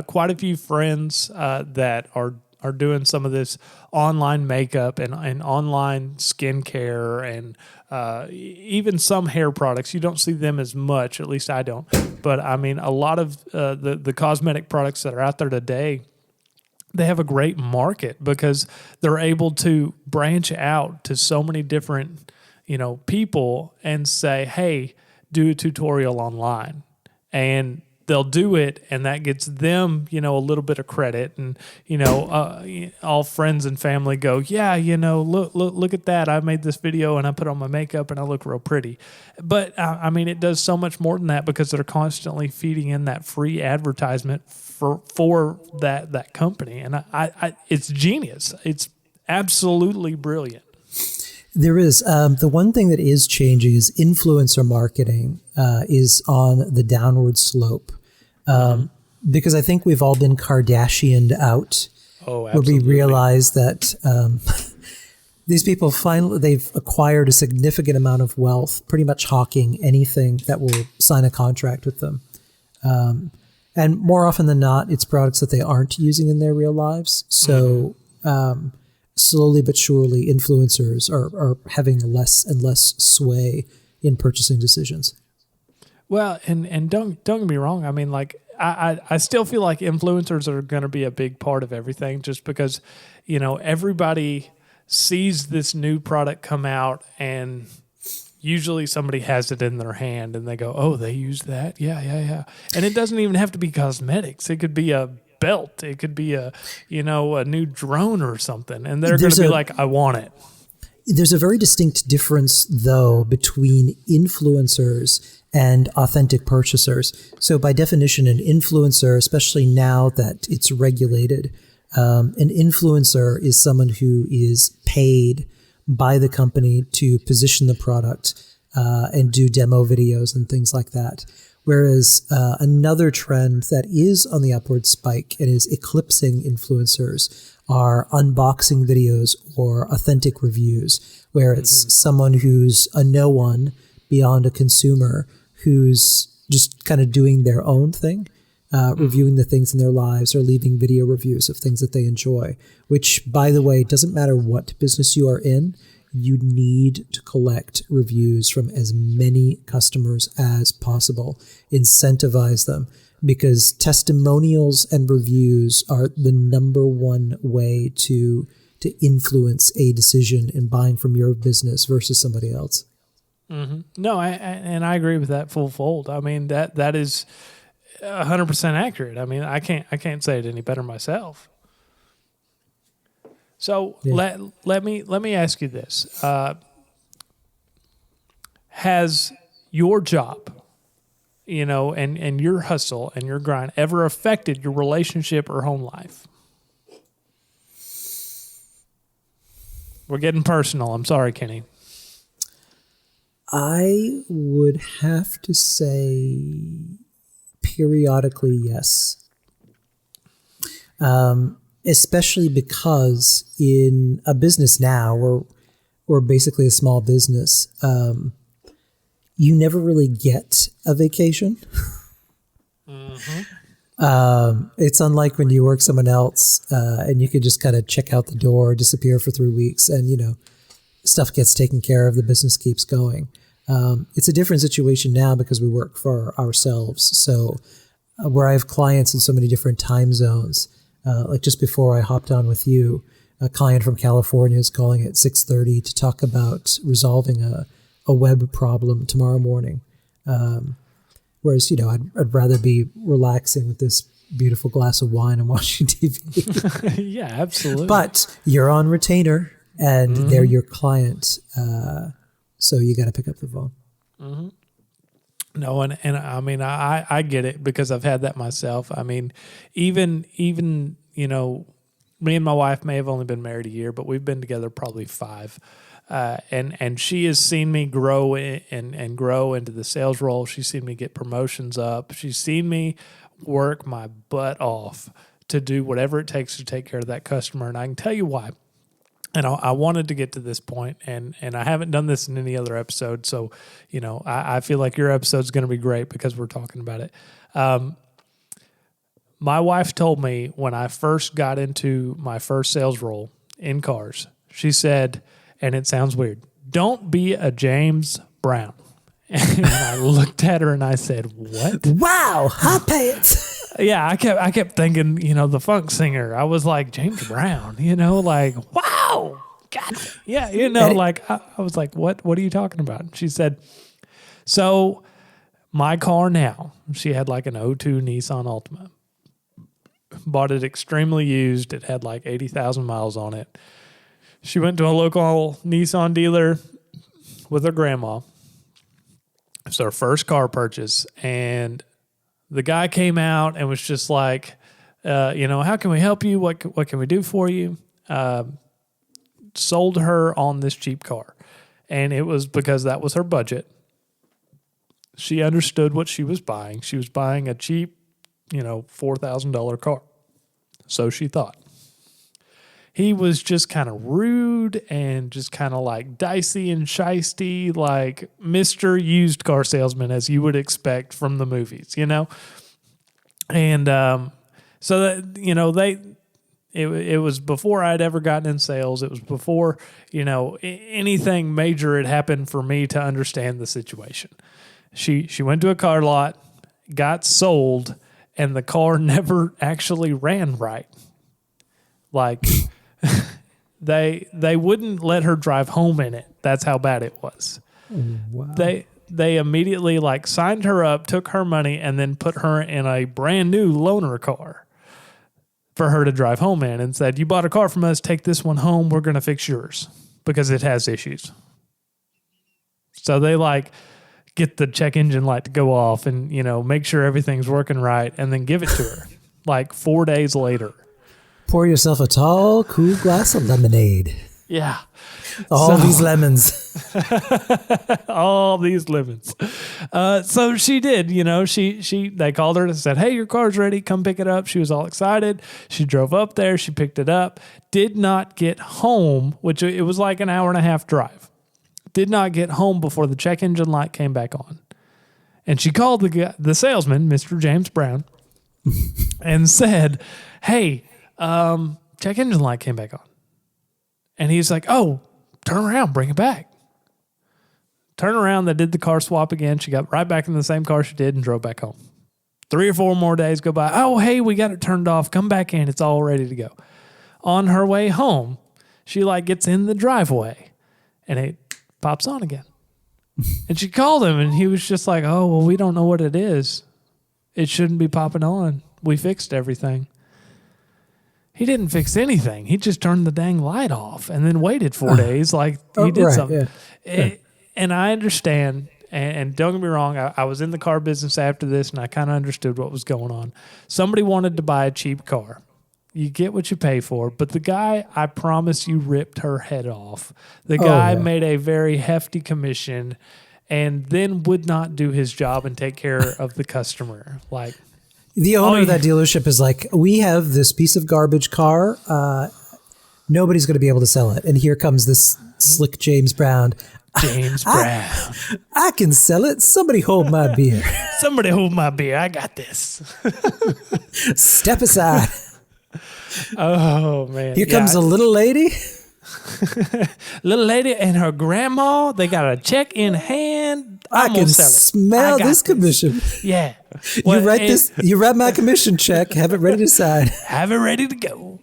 quite a few friends that are doing some of this online makeup and online skincare and even some hair products. You don't see them as much, at least I don't. But I mean, a lot of the cosmetic products that are out there today, they have a great market because they're able to branch out to so many different, people and say, hey, do a tutorial online. And they'll do it, and that gets them, a little bit of credit. And, all friends and family go, yeah, look at that. I made this video and I put on my makeup and I look real pretty. But, it does so much more than that because they're constantly feeding in that free advertisement for that company. And I it's genius. It's absolutely brilliant. There is. The one thing that is changing is influencer marketing is on the downward slope. Because I think we've all been Kardashianed out. Oh, absolutely. Where we realize that these people they've acquired a significant amount of wealth, pretty much hawking anything that will sign a contract with them. And more often than not, it's products that they aren't using in their real lives. So slowly but surely, influencers are having less and less sway in purchasing decisions. Well, and don't get me wrong. I still feel like influencers are going to be a big part of everything just because, everybody sees this new product come out and usually somebody has it in their hand and they go, oh, they use that? Yeah. And it doesn't even have to be cosmetics. It could be a belt. It could be a new drone or something. And they're going to be like, I want it. There's a very distinct difference, though, between influencers and authentic purchasers. So by definition, an influencer, especially now that it's regulated, an influencer is someone who is paid by the company to position the product and do demo videos and things like that. Whereas another trend that is on the upward spike and is eclipsing influencers are unboxing videos or authentic reviews, where it's someone who's a no one beyond a consumer who's just kind of doing their own thing, reviewing the things in their lives or leaving video reviews of things that they enjoy, which, by the way, doesn't matter what business you are in, you need to collect reviews from as many customers as possible. Incentivize them, because testimonials and reviews are the number one way to influence a decision in buying from your business versus somebody else. Mm-hmm. No, I agree with that full fold. That is 100% accurate. I can't say it any better myself. So let me ask you this: has your job, and your hustle and your grind ever affected your relationship or home life? We're getting personal. I'm sorry, Kenny. I would have to say periodically yes. Especially because in a business now, we're basically a small business, you never really get a vacation. It's unlike when you work someone else and you can just kind of check out the door, disappear for 3 weeks, and stuff gets taken care of, the business keeps going. It's a different situation now because we work for ourselves. So where I have clients in so many different time zones, like just before I hopped on with you, a client from California is calling at 6:30 to talk about resolving a web problem tomorrow morning. Whereas, I'd rather be relaxing with this beautiful glass of wine and watching TV. Yeah, absolutely. But you're on retainer and they're your client. So you got to pick up the phone. Mm-hmm. No, and I get it because I've had that myself. Even me and my wife may have only been married a year, but we've been together probably 5. And she has seen me grow and grow into the sales role. She's seen me get promotions up. She's seen me work my butt off to do whatever it takes to take care of that customer. And I can tell you why. And I wanted to get to this point, and I haven't done this in any other episode. So, I feel like your episode's going to be great because we're talking about it. My wife told me when I first got into my first sales role in cars, she said, and it sounds weird, don't be a James Brown. And I looked at her and I said, what? Wow, I'll pay it. Yeah, I kept thinking, the funk singer. I was like, James Brown, like, wow. God. Yeah, like I was like, what are you talking about? And she said, so my car now, she had like an '02 Nissan Altima. Bought it extremely used. It had like 80,000 miles on it. She went to a local Nissan dealer with her grandma. It's her first car purchase. And the guy came out and was just like, how can we help you? What can we do for you? Sold her on this cheap car. And it was because that was her budget. She understood what she was buying. She was buying a cheap, $4,000 car. So she thought. He was just kind of rude and just kind of like dicey and shisty, like Mr. Used Car Salesman, as you would expect from the movies, And so that, it was before I'd ever gotten in sales. It was before, anything major had happened for me to understand the situation. She went to a car lot, got sold, and the car never actually ran right. Like they wouldn't let her drive home in it. That's how bad it was. Wow. They immediately like signed her up, took her money, and then put her in a brand new loaner car for her to drive home in, and said, "You bought a car from us, take this one home. We're going to fix yours because it has issues." So they like get the check engine light to go off and, make sure everything's working right, and then give it to her like 4 days later. Pour yourself a tall, cool glass of lemonade. Yeah. All these lemons. All these lemons. So she did, they called her and said, "Hey, your car's ready. Come pick it up." She was all excited. She drove up there. She picked it up. Did not get home, which it was like an hour and a half drive. Did not get home before the check engine light came back on. And she called the salesman, Mr. James Brown, and said, "Hey, check engine light came back on." And he's like, "Oh, turn around, bring it back." Turn around, they did the car swap again. She got right back in the same car she did and drove back home. 3 or 4 more days go by. "Oh, hey, we got it turned off. Come back in. It's all ready to go." On her way home, she like gets in the driveway and it pops on again. And she called him and he was just like, "Oh, well, we don't know what it is. It shouldn't be popping on. We fixed everything." He didn't fix anything. He just turned the dang light off and then waited 4 days like he did something. Yeah. And I understand, and don't get me wrong, I was in the car business after this and I kind of understood what was going on. Somebody wanted to buy a cheap car. You get what you pay for. But the guy, I promise you, ripped her head off. The guy made a very hefty commission and then would not do his job and take care of the customer. Like, the owner of that dealership is like, "We have this piece of garbage car. Nobody's going to be able to sell it. And here comes this slick James Brown. I can sell it. Somebody hold my beer. Somebody hold my beer. I got this." Step aside. Oh, man. Here comes a little lady. Little lady and her grandma. They got a check in hand. I can smell this commission. Yeah. You write my commission check. Have it ready to sign. Have it ready to go.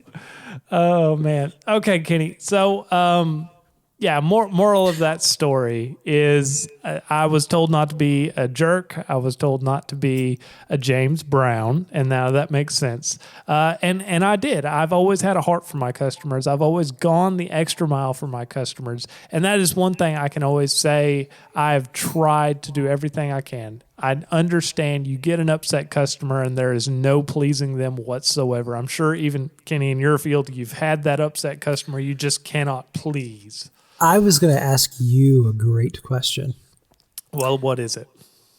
Oh, man. Okay, Kenny. So, moral of that story is I was told not to be a jerk. I was told not to be a James Brown, and now that makes sense. And I did. I've always had a heart for my customers. I've always gone the extra mile for my customers, and that is one thing I can always say. I've tried to do everything I can. I understand you get an upset customer and there is no pleasing them whatsoever. I'm sure even, Kenny, in your field, you've had that upset customer you just cannot please. I was going to ask you a great question. Well, what is it?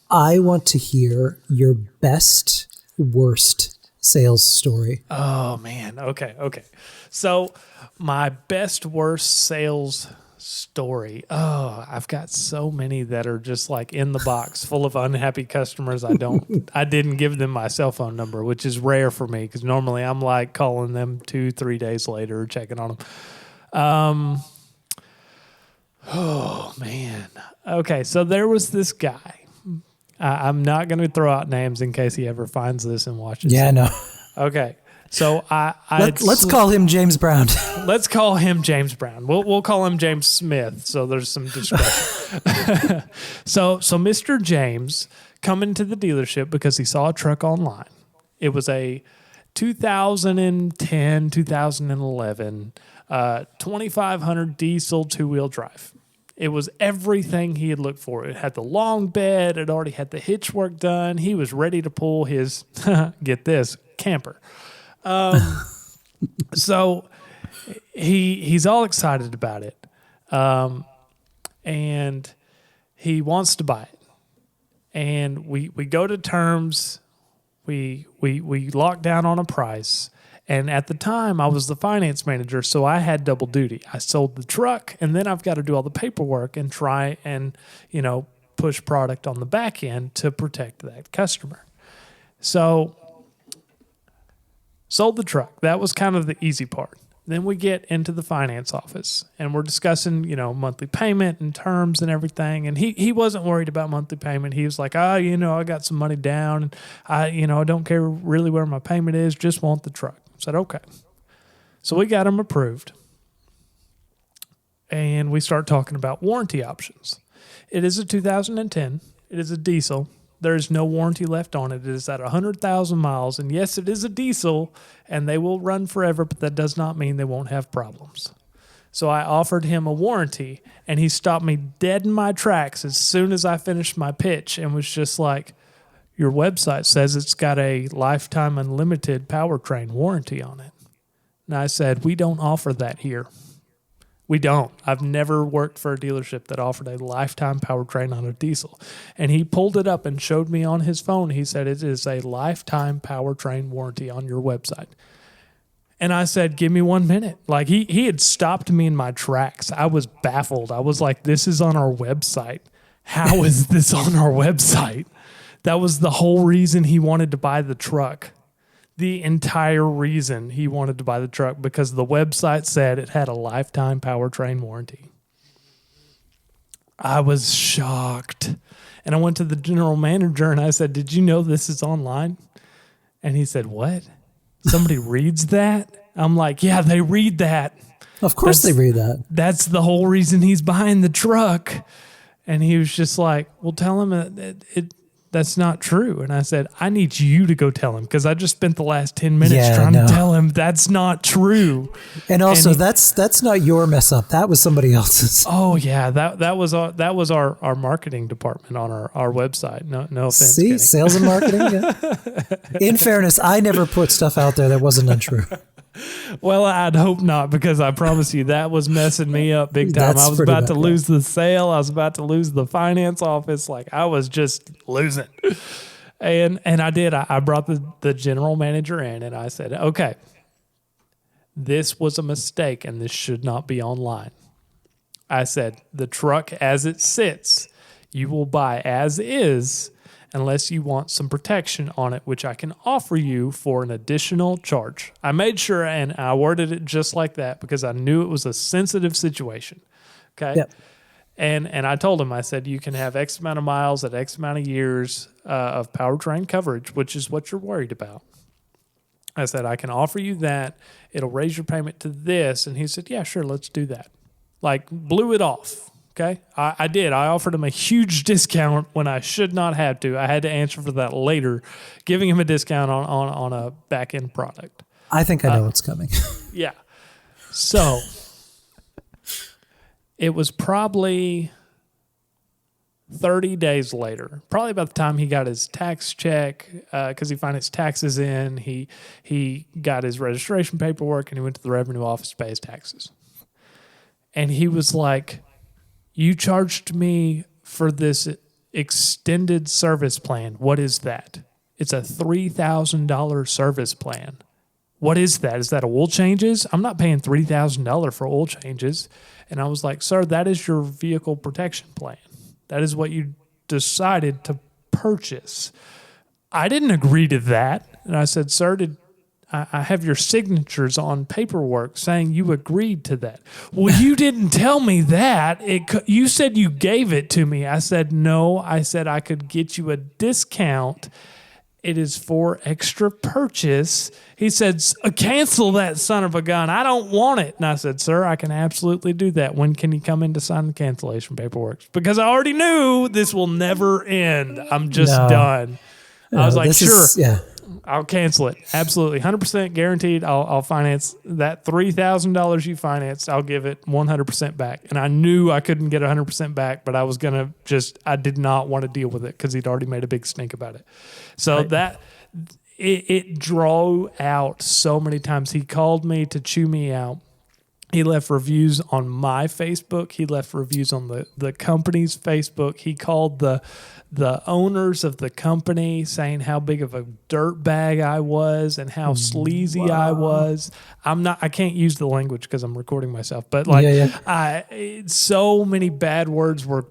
I want to hear your best, worst sales story. Oh, man. Okay. So my best, worst sales story. Oh, I've got so many that are just like in the box full of unhappy customers. I didn't give them my cell phone number, which is rare for me because normally I'm like calling them 2-3 days later, checking on them. Oh, man. Okay, so there was this guy. I'm not going to throw out names in case he ever finds this and watches Yeah, it. no. Okay. So Let's call him James Brown. Let's call him James Brown. We'll call him James Smith. So there's some discretion. So Mr. James coming to the dealership because he saw a truck online. It was a 2010, 2011 2500 diesel 2-wheel drive. It was everything he had looked for. It had the long bed. It already had the hitch work done. He was ready to pull his, get this, camper. So he's all excited about it. And he wants to buy it. And we go to terms. We lock down on a price. And at the time, I was the finance manager, so I had double duty. I sold the truck, and then I've got to do all the paperwork and try and, push product on the back end to protect that customer. So, sold the truck. That was kind of the easy part. Then we get into the finance office, and we're discussing, monthly payment and terms and everything. And he wasn't worried about monthly payment. He was like, I got some money down, and I don't care really where my payment is, just want the truck. I said, okay. So we got him approved, and we start talking about warranty options. It is a 2010. It is a diesel. There is no warranty left on it. It is at 100,000 miles. And yes, it is a diesel, and they will run forever, but that does not mean they won't have problems. So I offered him a warranty, and he stopped me dead in my tracks as soon as I finished my pitch and was just like, your website says it's got a lifetime unlimited powertrain warranty on it. And I said, we don't offer that here. We don't. I've never worked for a dealership that offered a lifetime powertrain on a diesel. And he pulled it up and showed me on his phone. He said, it is a lifetime powertrain warranty on your website. And I said, give me 1 minute. Like he had stopped me in my tracks. I was baffled. I was like, this is on our website. How is this on our website? That was the whole reason he wanted to buy the truck. The entire reason he wanted to buy the truck, because the website said it had a lifetime powertrain warranty. I was shocked. And I went to the general manager and I said, did you know this is online? And he said, what? Somebody reads that? I'm like, yeah, they read that. Of course they read that. That's the whole reason he's buying the truck. And he was just like, well, tell him that's not true. And I said, I need you to go tell him, because I just spent the last 10 minutes trying to tell him that's not true. And also, that's not your mess up. That was somebody else's. Oh yeah, that was our marketing department on our website. No offense. See, Kenny. sales and marketing. Yeah. In fairness, I never put stuff out there that wasn't untrue. Well, I'd hope not, because I promise you that was messing me up big time. I was about to lose the sale. I was about to lose the finance office. Like, I was just losing. And I did. I brought the general manager in, and I said, okay, this was a mistake, and this should not be online. I said, the truck as it sits, you will buy as is, unless you want some protection on it, which I can offer you for an additional charge. I made sure, and I worded it just like that, because I knew it was a sensitive situation. Okay? Yep. And I told him, I said, you can have X amount of miles at X amount of years of powertrain coverage, which is what you're worried about. I said, I can offer you that. It'll raise your payment to this. And he said, yeah, sure, let's do that. Like, blew it off. Okay, I did. I offered him a huge discount when I should not have to. I had to answer for that later, giving him a discount on a back-end product. I think I know what's coming. Yeah. So it was probably 30 days later, probably about the time he got his tax check, because he financed taxes in. He got his registration paperwork, and he went to the revenue office to pay his taxes. And he was like, you charged me for this extended service plan. What is that? It's a $3,000 service plan. What is that? Is that oil changes? I'm not paying $3,000 for oil changes. And I was like, sir, that is your vehicle protection plan. That is what you decided to purchase. I didn't agree to that. And I said, sir, I have your signatures on paperwork saying you agreed to that. Well, you didn't tell me that. You said you gave it to me. I said, no. I said I could get you a discount. It is for extra purchase. He said, cancel that son of a gun. I don't want it. And I said, sir, I can absolutely do that. When can you come in to sign the cancellation paperwork? Because I already knew this will never end. I'm just done. I was like, sure. I'll cancel it. Absolutely. 100% guaranteed. I'll finance that $3,000 you financed. I'll give it 100% back. And I knew I couldn't get 100% back, but I was going to I did not want to deal with it because he'd already made a big stink about it. So it drew out so many times. He called me to chew me out. He left reviews on my Facebook. He left reviews on the company's Facebook. He called the owners of the company saying how big of a dirtbag I was and how sleazy I was. I can't use the language because I'm recording myself, but so many bad words were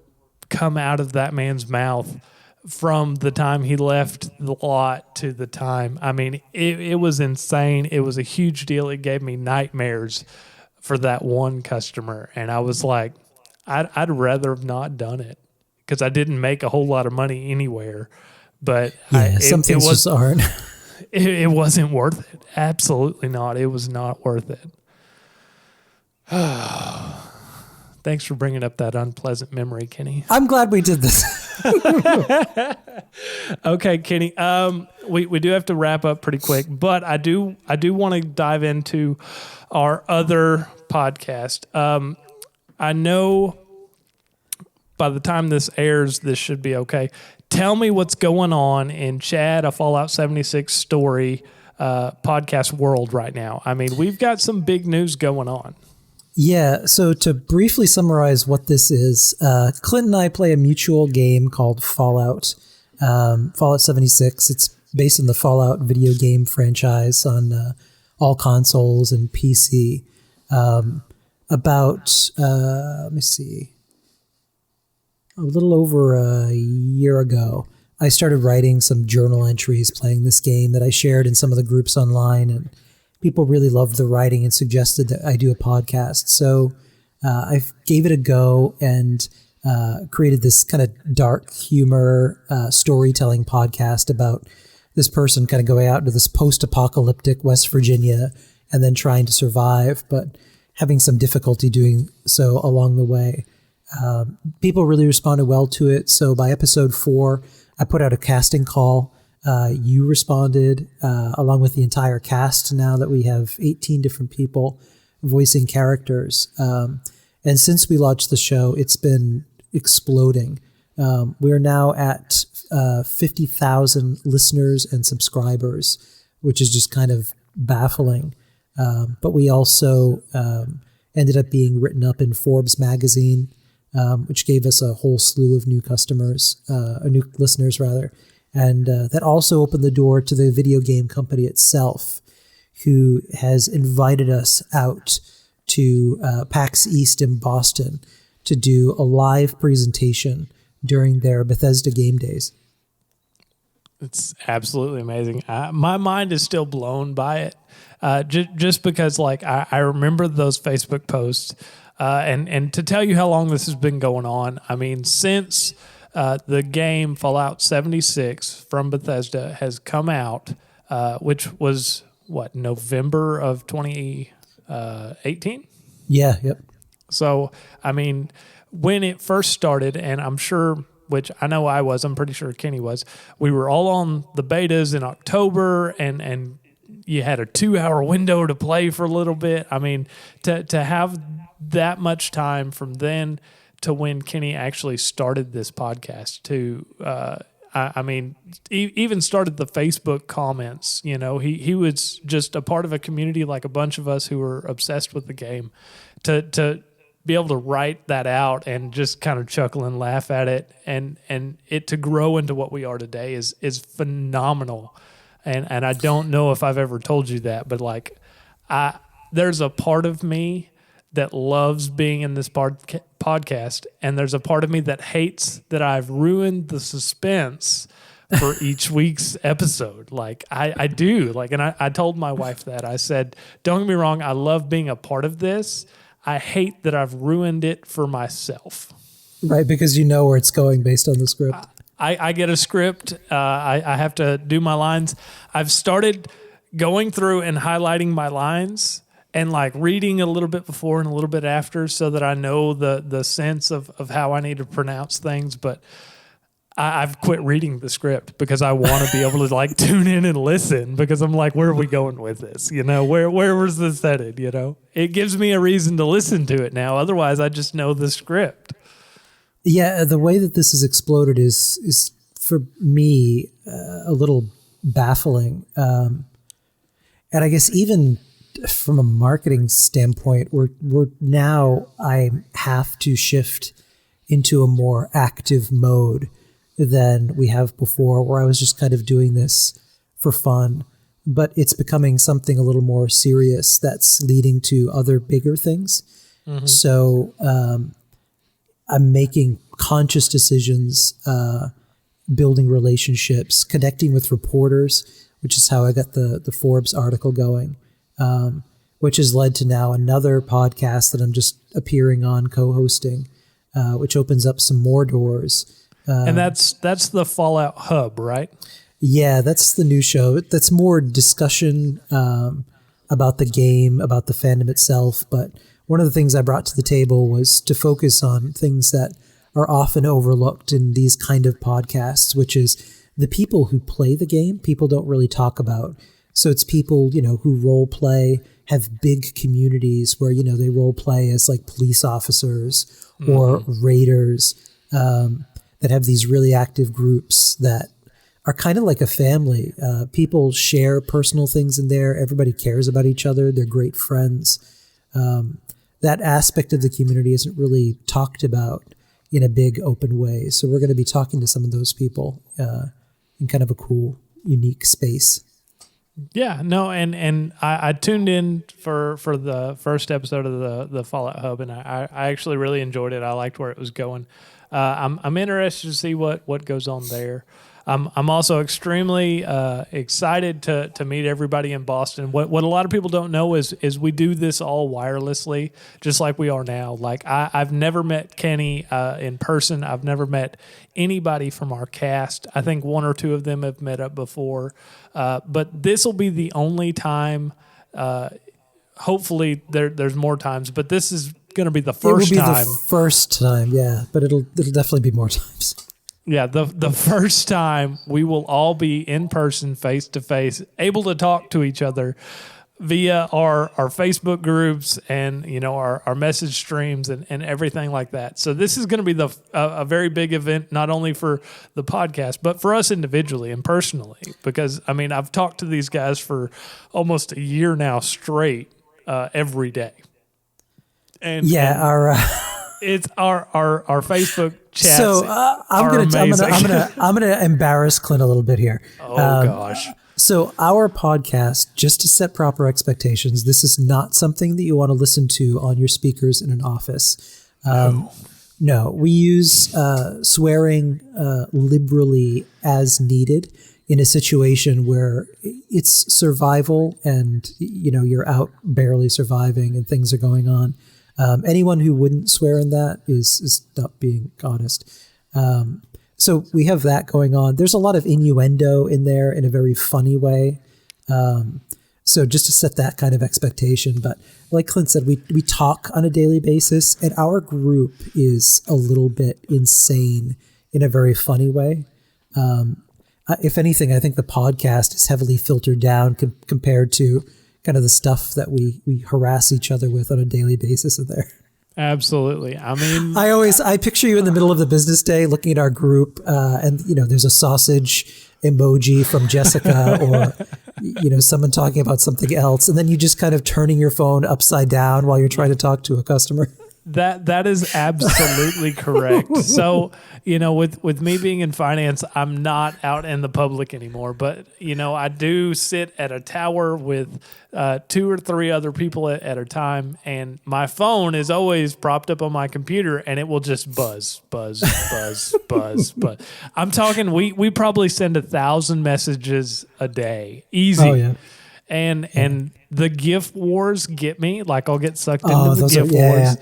come out of that man's mouth from the time he left the lot to the time. I mean, it was insane. It was a huge deal. It gave me nightmares for that one customer. And I was like, I'd rather have not done it because I didn't make a whole lot of money anywhere. But some things just aren't. It wasn't worth it. Absolutely not. It was not worth it. Thanks for bringing up that unpleasant memory, Kenny. I'm glad we did this. Okay, Kenny. We do have to wrap up pretty quick, but I do want to dive into our other podcast. I know by the time this airs, this should be okay. Tell me what's going on in Chad, a Fallout 76 story podcast world right now. I mean, we've got some big news going on. Yeah, so to briefly summarize what this is, Clint and I play a mutual game called Fallout 76. It's based on the Fallout video game franchise on all consoles and PC. Let me see, a little over a year ago, I started writing some journal entries playing this game that I shared in some of the groups online, and people really loved the writing and suggested that I do a podcast. So I gave it a go and created this kind of dark humor storytelling podcast about this person kind of going out into this post-apocalyptic West Virginia and then trying to survive, but having some difficulty doing so along the way. People really responded well to it. So by episode 4, I put out a casting call. You responded along with the entire cast now that we have 18 different people voicing characters. And since we launched the show, it's been exploding. We're now at 50,000 listeners and subscribers, which is just kind of baffling. But we also ended up being written up in Forbes magazine, which gave us a whole slew of new customers, or new listeners rather. And that also opened the door to the video game company itself, who has invited us out to PAX East in Boston to do a live presentation during their Bethesda game days. It's absolutely amazing. My mind is still blown by it, just because like I remember those Facebook posts, and to tell you how long this has been going on. I mean, since the game Fallout 76 from Bethesda has come out, which was November of 2018. Yeah. Yep. So I mean, when it first started, and I'm sure. Which I know I'm pretty sure Kenny was. We were all on the betas in October, and you had a 2-hour window to play for a little bit. I mean, to have that much time from then to when Kenny actually started this podcast to, I mean, even started the Facebook comments. You know, he was just a part of a community like a bunch of us who were obsessed with the game. To be able to write that out and just kind of chuckle and laugh at it, and it to grow into what we are today is phenomenal. And I don't know if I've ever told you that, but like there's a part of me that loves being in this podcast, and there's a part of me that hates that I've ruined the suspense for each week's episode. Like I do. Like, and I told my wife that. I said, don't get me wrong, I love being a part of this. I hate that I've ruined it for myself. Right, because you know where it's going based on the script. I get a script. I have to do my lines. I've started going through and highlighting my lines and like reading a little bit before and a little bit after so that I know the sense of how I need to pronounce things. But I've quit reading the script because I want to be able to like tune in and listen, because I'm like, where are we going with this? You know, where was this headed? You know, it gives me a reason to listen to it now. Otherwise, I just know the script. Yeah, the way that this has exploded is for me a little baffling. And I guess even from a marketing standpoint, we're now I have to shift into a more active mode than we have before, where I was just kind of doing this for fun, but it's becoming something a little more serious that's leading to other bigger things. Mm-hmm. So I'm making conscious decisions, building relationships, connecting with reporters, which is how I got the Forbes article going, which has led to now another podcast that I'm just appearing on, co-hosting, which opens up some more doors. And that's the Fallout Hub, right? Yeah, that's the new show. That's more discussion about the game, about the fandom itself. But one of the things I brought to the table was to focus on things that are often overlooked in these kind of podcasts, which is the people who play the game. People don't really talk about. So it's people, who role play, have big communities where, they role play as like police officers or raiders, that have these really active groups that are kind of like a family. People share personal things in there. Everybody cares about each other. They're great friends. That aspect of the community isn't really talked about in a big open way. So we're going to be talking to some of those people in kind of a cool, unique space. Yeah, no, and I tuned in for the first episode of the Fallout Hub, and I actually really enjoyed it. I liked where it was going. I'm interested to see what goes on there. I'm also extremely excited to meet everybody in Boston. What a lot of people don't know is we do this all wirelessly, just like we are now. Like I've never met Kenny in person. I've never met anybody from our cast. I think one or two of them have met up before, but this will be the only time. Hopefully there's more times, but this is going to be the first time. It will be the first time, yeah, but it'll definitely be more times. Yeah, the first time we will all be in person, face to face, able to talk to each other via our Facebook groups and our message streams and everything like that. So this is going to be a very big event, not only for the podcast but for us individually and personally. Because I've talked to these guys for almost a year now straight, every day. And yeah, it's our Facebook chats. So I'm gonna embarrass Clint a little bit here. Oh gosh. So our podcast, just to set proper expectations, this is not something that you want to listen to on your speakers in an office. No, we use swearing liberally as needed in a situation where it's survival and you're out barely surviving and things are going on. Anyone who wouldn't swear in that is not being honest. So we have that going on. There's a lot of innuendo in there in a very funny way. So just to set that kind of expectation. But like Clint said, we talk on a daily basis, and our group is a little bit insane in a very funny way. If anything, I think the podcast is heavily filtered down compared to kind of the stuff that we harass each other with on a daily basis in there. Absolutely. I picture you in the middle of the business day looking at our group, and there's a sausage emoji from Jessica or someone talking about something else, and then you just kind of turning your phone upside down while you're trying to talk to a customer. That is absolutely correct. So, with me being in finance, I'm not out in the public anymore. But, I do sit at a tower with 2 or 3 other people at a time. And my phone is always propped up on my computer and it will just buzz, buzz, buzz, buzz, buzz. I'm talking, we probably send 1,000 messages a day. Easy. Oh, yeah. And the GIF wars get me. Like I'll get sucked into the GIF wars.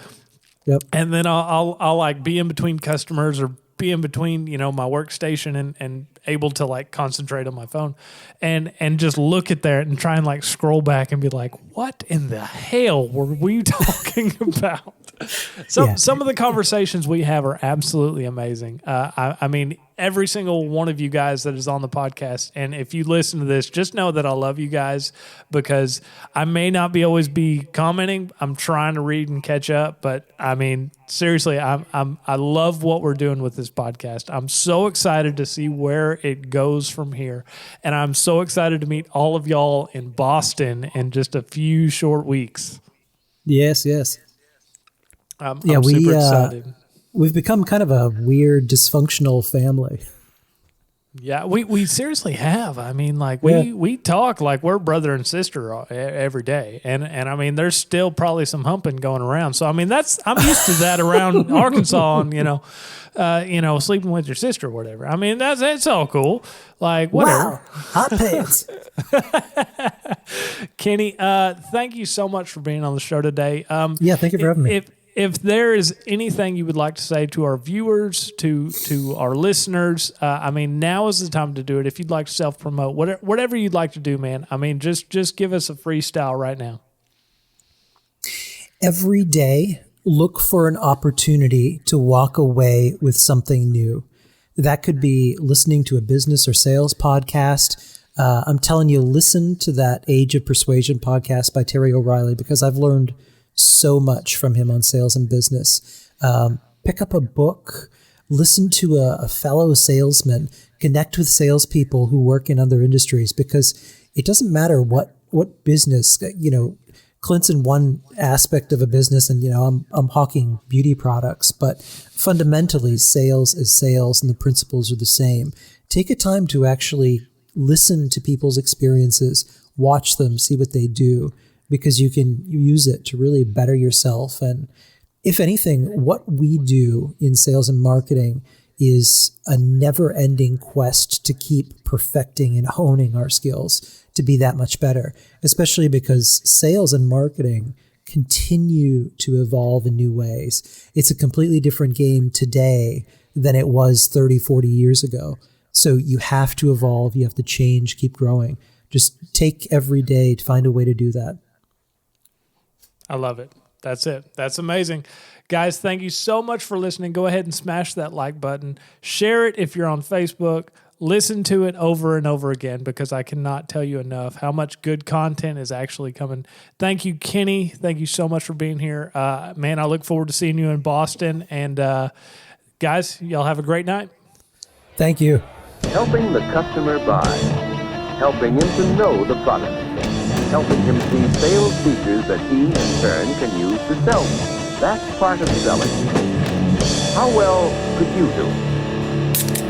Yep. And then I'll like be in between customers or be in between, my workstation and able to like concentrate on my phone and just look at that and try and like scroll back and be like, what in the hell were we talking about? Some of the conversations we have are absolutely amazing. I mean, every single one of you guys that is on the podcast, and if you listen to this, just know that I love you guys because I may not always be commenting. I'm trying to read and catch up, but I mean, seriously, I love what we're doing with this podcast. I'm so excited to see where it goes from here, and I'm so excited to meet all of y'all in Boston in just a few short weeks. Yes. I'm super excited. We've become kind of a weird, dysfunctional family. Yeah, we seriously have. I mean, like we talk like we're brother and sister every day, and I mean, there's still probably some humping going around. So I mean, I'm used to that around Arkansas, and sleeping with your sister or whatever. I mean, it's all cool. Like whatever. Wow, hot pants. Kenny, thank you so much for being on the show today. Thank you for having me. If there is anything you would like to say to our viewers, to our listeners, I mean, now is the time to do it. If you'd like to self-promote, whatever you'd like to do, man. I mean, just give us a freestyle right now. Every day, look for an opportunity to walk away with something new. That could be listening to a business or sales podcast. I'm telling you, listen to that Age of Persuasion podcast by Terry O'Reilly because I've learned so much from him on sales and business. Pick up a book, listen to a fellow salesman, connect with salespeople who work in other industries because it doesn't matter what business, Clint's in one aspect of a business and, I'm hawking beauty products, but fundamentally sales is sales and the principles are the same. Take a time to actually listen to people's experiences, watch them, see what they do, because you can use it to really better yourself. And if anything, what we do in sales and marketing is a never-ending quest to keep perfecting and honing our skills to be that much better, especially because sales and marketing continue to evolve in new ways. It's a completely different game today than it was 30, 40 years ago. So you have to evolve, you have to change, keep growing. Just take every day to find a way to do that. I love it. That's it. That's amazing. Guys, thank you so much for listening. Go ahead and smash that like button. Share it if you're on Facebook. Listen to it over and over again because I cannot tell you enough how much good content is actually coming. Thank you, Kenny. Thank you so much for being here. Man, I look forward to seeing you in Boston. And guys, y'all have a great night. Thank you. Helping the customer buy. Helping him to know the product. Helping him see sales features that he, in turn, can use to sell them. That's part of selling. How well could you do it?